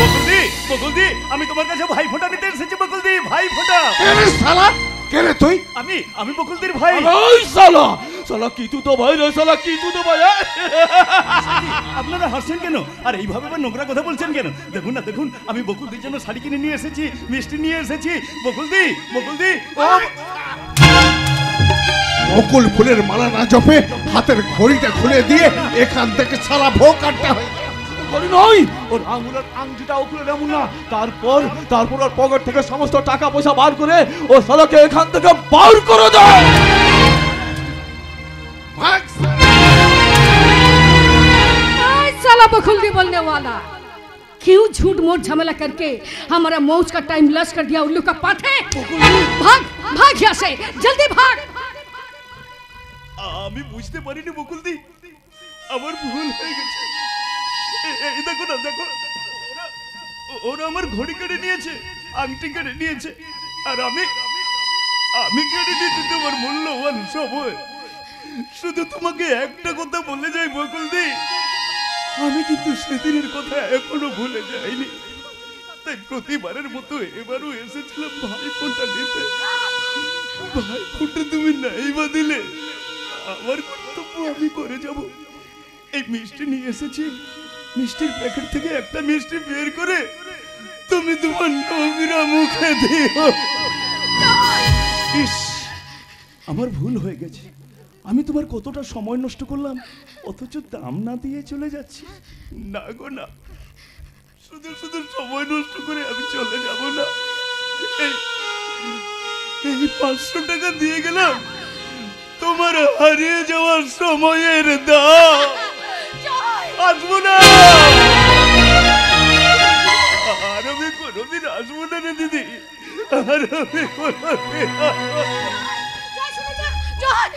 বকুলদি, বকুলদি, আমি তোমার কাছে ভাইফোঁটা নিতে এসেছি। বকুলদি, ভাইফোঁটা। শালা কে রে তুই? আমি বকুলদির ভাই। ওই শালা, শালা কি তুই তো ভাই রে, শালা কি তুই তো ভাই? আপনারা হাসছেন কেন? আর এইভাবে আবার নোংরা কথা বলছেন কেন? দেখুন না, দেখুন, আমি বকুলদির জন্য শাড়ি কিনে নিয়ে এসেছি, মিষ্টি নিয়ে এসেছি। বকুলদি, বকুলদি, ও বকুল ফুলের মালা না জপে হাতের ঘড়িটা খুলে দিয়ে এখান থেকে শালা ভোগ কাটতে হয়। ঘড়ি নয়, ওর আঙুলের আংটিটাও খুলে নেবো না। তারপর ওর পকেট থেকে সমস্ত টাকা পয়সা বার করে ও শালাকে এখান থেকে বার করে দেয়। ভাগ! साला बखुल्दी बोलने वाला, क्यों झूठ मूठ झमेला करके हमारा मौज का टाइम लॉस कर दिया? उल्लू का पाठे, भाग भाग यहाँ से, जल्दी भाग। আমি বুঝতে পারিনি বকুলদি, আমার ভুল হয়ে গেছে। এই দেখো না, দেখো না, ওরা আমার ঘড়ি কেড়ে নিয়েছে, আংটি কেড়ে নিয়েছে, আর আমি কেড়ে নিয়েছি তোমার মূল্যবান সময়। শুধু তোমাকে একটা কথা বলে যাই বকুলদি, আমি কিন্তু সেদিনের কথা এখনো ভুলে যাইনি। তাই প্রতিবারের মতো এবারও এসেছিলাম ভাইফোঁটা নিতে। ভাইফোঁটা তুমি নাই বা দিলে আমার কর্তব্য আমি করে যাব। এই মিষ্টি নিয়ে এসেছি, মিষ্টির প্যাকেট থেকে একটা মিষ্টি বের করে তুমি তোমার নোংরা মুখে দিও। ইস, আমার ভুল হয়ে গেছে। আমি তোমার কতটা সময় নষ্ট করলাম, অথচ দাম না দিয়ে চলে যাচ্ছি। না গো না, শুধু শুধু সময় নষ্ট করে আমি চলে যাব না। এই 500 টাকা দিয়ে গেলাম তোমার হারিয়ে যাওয়ার সময়ের দাম। আসবো না, আর আমি কোনোদিন আসবো না রে দিদি, আর আমি কোনোদিন আসবো না। জয় শুনে যা, জয়।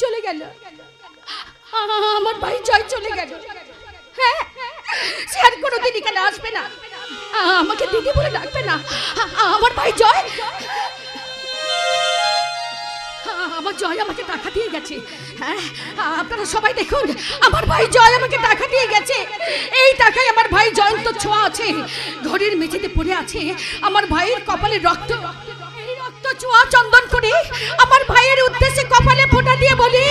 চলে গেল আমার ভাই জয়, চলে গেল। হ্যাঁ, সে আর কোনোদিন এখানে আসবে না, আমাকে দিদি বলে ডাকবে না। আমার ভাই জয়, আমার জয় আমাকে টাকা দিয়ে গেছে। হ্যাঁ, আপনারা সবাই দেখুন, আমার ভাই জয় আমাকে টাকা দিয়ে গেছে। এই টাকায় আমার ভাই জয়ন্ত ছোঁয়া আছে, ঘড়ির মেঝেতে পড়ে আছে আমার ভাইয়ের কপালে রক্ত। এই রক্ত ছোঁয়া চন্দন করে আমার ভাইয়ের উদ্দেশ্যে কপালে ফোঁটা দিয়ে বলি,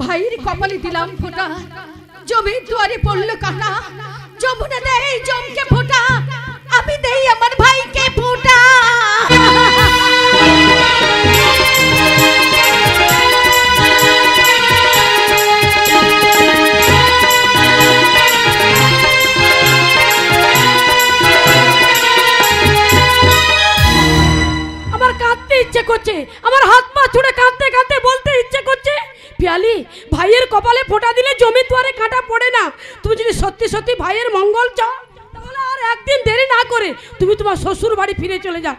ভাইয়ের কপালে দিলাম ফোঁটা, জমির দুয়ারে পড়লো কাটা, যমুনা দেয় জমকে ফোঁটা, আমি দেই আমার ভাইকে ফোঁটা। ইচ্ছে করছে, আমার হাত পা ছুড়ে কাঁদতে কাঁদতে বলতে ইচ্ছে করছে, পিয়ালি ভাইয়ের কপালে ফোঁটা দিলে জমি দুয়ারে কাঁটা পড়ে না। তুমি যদি সত্যি সত্যি ভাইয়ের মঙ্গল চাও, তাহলে আর একদিন দেরি না করে তুমি তোমার শ্বশুর বাড়ি ফিরে চলে যাও।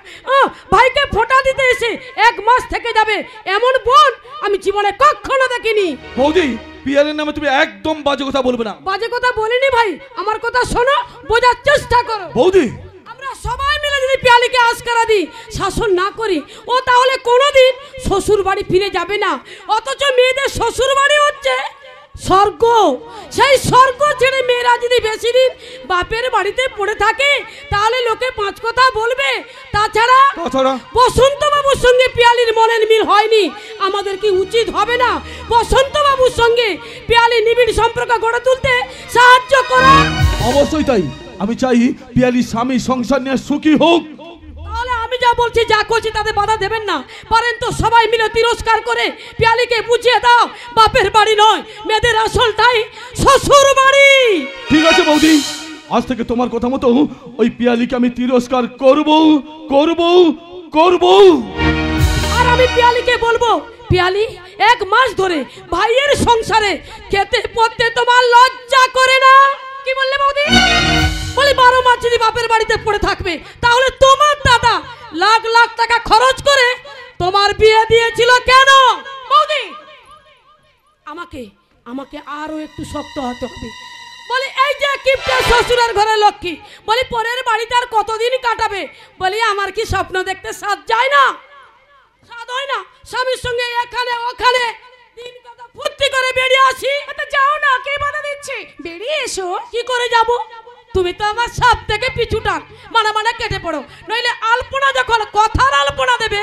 ভাইকে ফোঁটা দিতে এসে 1 মাস থেকে যাবে, এমন বোন আমি জীবনে কখনো দেখিনি। বৌদি, পিয়ালের নামে তুমি একদম বাজে কথা বলবে না। বাজে কথা বলিনি ভাই, আমার কথা শোনো, বোঝার চেষ্টা করো। বৌদি, আমরা সবাই মিলে যদি পিয়ালিকে আশকারা দিই, শাসন না করি, ও তাহলে কোনোদিন শ্বশুর বাড়ি ফিরে যাবে না। অথচ মেয়েদের শ্বশুর বাড়ি হচ্ছে স্বর্গ। সেই স্বর্গ ছেড়ে মেয়েরা যদি বেশি দিন বাপের বাড়িতে পড়ে থাকে, তাহলে লোকে 5 কথা বলবে। তাছাড়া বসন্ত বাবুর সঙ্গে পিয়ালির মনের মিল হয়নি, আমাদের কি উচিত হবে না বসন্ত বাবুর সঙ্গে পিয়ালি নিবিড় সম্পর্ক গড়ে তুলতে সাহায্য করা? অবশ্যই তাই। আমি চাই পিয়ালি স্বামী সংসার নিয়ে সুখী হোক। তাহলে আমি যা বলছি, যা করছি তাতে বাধা দেবেন না। পারেন তো সবাই মিলে তিরস্কার করে পিয়ালিকে বুঝিয়ে দাও, বাপের বাড়ি নয়, মেয়েদের আসলটাই শ্বশুর বাড়ি। ঠিক আছে বৌদি, আজ থেকে তোমার কথা মতো ওই পিয়ালিকে আমি তিরস্কার করব করব করব। আর আমি পিয়ালিকে বলবো, পিয়ালি 1 মাস ধরে ভাইয়ের সংসারে খেতে পড়তে তোমার লজ্জা করে না? কি বললে বৌদি? বলি 12 মাস যদি বাপের বাড়িতে পড়ে থাকবে, তাহলে তোমার দাদা লাখ লাখ টাকা খরচ করে তোমার বিয়ে দিয়েছিল কেন? বৌদি, আমাকে আরো একটু শক্ত হতে হবে। বলি এই যে কিপটা শ্বশুরের ঘরে লক্ষ্মী, বলি পরের বাড়িতে আর কতদিন কাটাবে? বলি আমার কি স্বপ্ন দেখতে সাথ যায় না? সাথ হয় না? স্বামীর সঙ্গে এখানে ওখানে দিন কথা ফুর্তি করে বেরিয়ে আসি। যাও না, কে বাধা দিচ্ছে? বেরিয়ে এসো। কি করে যাব? তুমি তো আমার সব থেকে পিছুটান, মানে কেটে পড়ো। নইলে আলপনা যখন কথার আলপনা দেবে,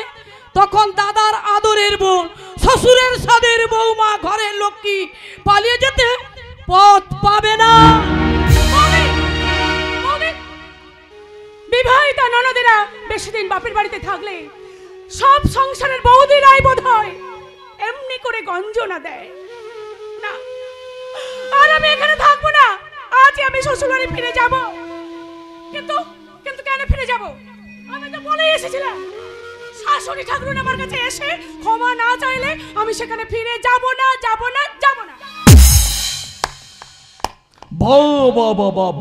তখন দাদার আদরের বোন, শ্বশুরের সাদের বৌমা, ঘরের লক্ষ্মী পালিয়ে যেতে পথ পাবে না। বিবাহিতা ননদেরা বেশি দিন বাপের বাড়িতে থাকলে সব সংসারের বৌদিরাই বোধ হয় এমনি করে গঞ্জনা দেয় না। আর আমি এখানে থাকবো না, আজই আমি শ্বশুরবাড়ি ফিরে যাব। কিন্তু কেন ফিরে যাব? আমি তো বলেই এসেছিলাম, শাশুড়ি ঠাকুরুন আমার কাছে এসে ক্ষমা না চাইলে আমি সেখানে ফিরে যাব না।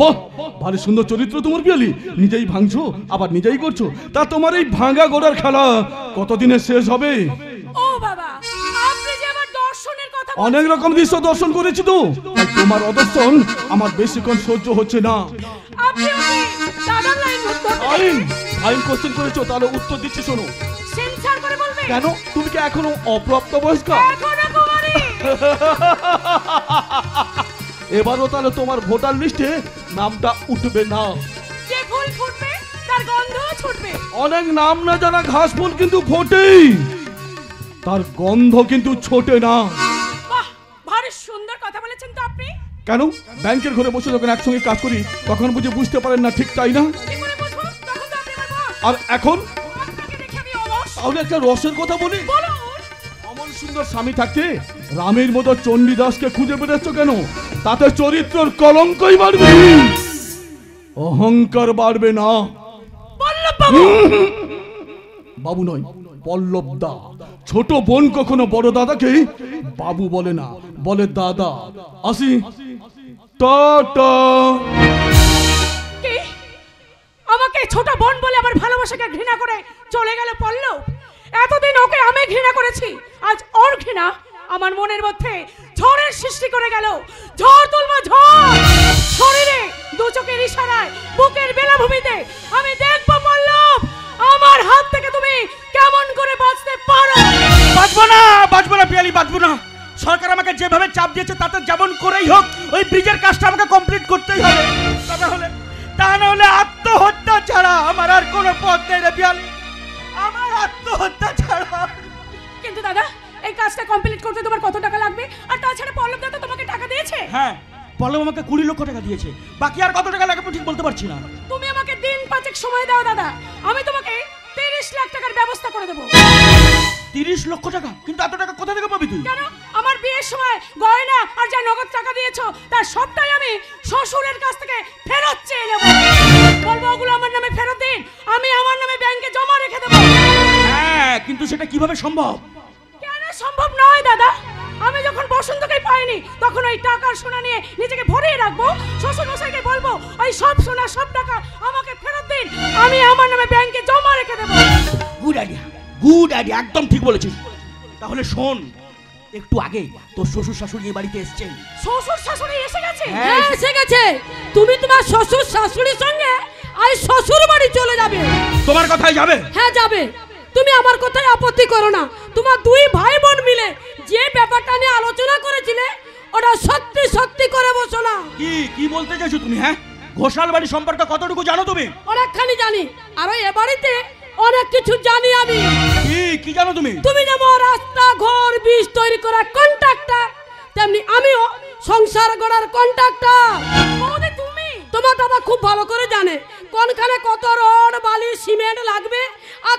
বাহ, ভারী সুন্দর চরিত্র তোমার পিয়ালি। নিজেই ভাঙছো আবার নিজেই করছো, তা তোমার এই ভাঙা গোড়ার খেলা কতদিনে শেষ হবে? ও বাবা, আপনি যে আমার দর্শনের কথা অনেক রকম দৃশ্য দর্শন করেছি তো, তাই তোমার অদর্শন আমার বেশিক্ষণ সহ্য হচ্ছে না। আপনি দাদার আইন কোশ্চেন করেছো, তাহলে উত্তর দিচ্ছি শোনো। সেন্সর করে বলবে। কেন? তুমি কি এখনো অপ্রাপ্ত বয়স্ক? এখনো কুমারী। এবারও তাহলে তোমার ভোটার লিস্টে নামটা উঠবে না। যে ফুল ফুটবে তার গন্ধ ছুটবে। অনেক নাম না জানা ঘাস ফুল কিন্তু ফোটেই, তার গন্ধ কিন্তু ছোটে না। বাহ, ভারী সুন্দর কথা বলেছেন তো আপনি। কেন? ব্যাংকের ঘরে বসে যখন একসঙ্গে কাজ করি তখন বুঝে বুঝতে পারেন না, ঠিক তাই না? আর এখন তাহলে একটা রসের কথা বলি। অমন সুন্দর স্বামী থাকতে রামের মতো চণ্ডীদাসকে খুঁজে বেড়াচ্ছ কেন? তাতে চরিত্রের কলঙ্কই বাড়বে, অহংকার বাড়বে না। বল্লভ বাবু। বাবু নয়, পল্লব দা। ছোট বোন কখনো বড় দাদাকে বাবু বলে না, বলে দাদা। আসি, টাটা। কি? আমাকে ছোট বোন বলে আমার ভালোবাসাকে ঘৃণা করে চলে গেল পল্লব। এতদিন ওকে আমি ঘৃণা করেছি, আজ ওর ঘৃণা আমার মনের মধ্যে ঝড়ের সৃষ্টি করে গেল। ঝড় তুলবো ঝড়, শরীরে দু চোখের ইশারায় বুকের বেলাভূমিতে আমি দেখবো পল্লব আমার হাত থেকে তুমি কেমন করে বাঁচতে পারো। বাঁচবো না পিয়ালি, বাঁচবো না। সরকার আমাকে যেভাবে চাপ দিয়েছে তাতে যেমন করেই হোক ওই ব্রিজের কাজটা আমাকে কমপ্লিট করতেই হবে। তা না হলে আত্মহত্যা ছাড়া আমার আর কোনো পথ নেই রে পিয়ালি, আমার আত্মহত্যা ছাড়া। কিন্তু দাদা, এই কাজটা কমপ্লিট করতে তোমার কত টাকা লাগবে? আর তাছাড়া পল্লব দাদা তোমাকে টাকা দিয়েছে? হ্যাঁ, পল্লব আমাকে 20 লক্ষ টাকা দিয়েছে। বাকি আর কত টাকা লাগবে ঠিক বলতে পারছি না। তুমি আমাকে দিন 5 সময় দাও দাদা, আমি তোমাকে 30 লাখ টাকার ব্যবস্থা করে দেবো। 30 লক্ষ টাকা? কিন্তু এত টাকা কোথা থেকে পাবি তুই? কেন? আমার বিয়ের সময় গয়না আর যা নগদ টাকা দিয়েছো তার সবটাই আমি শ্বশুরের কাছ থেকে ফেরত চেয়ে নেব। বলবো ওগুলো আমার নামে ফেরত দিন, আমি আমার নামে ব্যাংকে জমা রেখে দেবো। হ্যাঁ, কিন্তু সেটা কিভাবে সম্ভব? কেন সম্ভব নয় দাদা? আমি যখন বসন্তকে পাইনি তখন ওই টাকার সোনা নিয়ে নিজেকে ভরিয়ে রাখবো। শ্বশুর মশাইকে বলবো ওই সব সোনা সব টাকা আমাকে ফেরত দিন, আমি আমার নামে ব্যাংকে জমা রেখে দেবো। গুড আইডিয়া, গুড আইডিয়া, একদম ঠিক বলেছিস। তাহলে শোন, একটু আগে তোর শ্বশুর শাশুড়ি এই বাড়িতে এসেছেন। শ্বশুর শাশুড়ি এসে গেছে? হ্যাঁ, এসে গেছে। তুমি তোমার শ্বশুর শাশুড়ির সঙ্গে আজ শ্বশুর বাড়ি চলে যাবে। তোমার কথাই যাবে? হ্যাঁ যাবে। তুমি আমার কথায় আপত্তি করো না। তোমার দুই ভাই বোন মিলে যে ব্যাপারটা নিয়ে আলোচনা করেছিলে ওটা সত্যি সত্যি করে বসো না। কি বলতে চাইছো তুমি? হ্যাঁ, ঘোষাল বাড়ি সম্পর্কে কতটুকু জানো তুমি? অনেকখানি জানি, আর এ বাড়িতে অনেক কিছু জানি আমি। কি জানো তুমি? তুমি যেমন রাস্তা ঘর বীজ তৈরি করার কন্ট্রাক্টর, তেমনি আমিও সংসার গড়ার কন্ট্রাক্টর। তুমি তোমার দাদা খুব ভালো করে জানে কোনখানে কত রড বালি সিমেন্ট লাগবে আর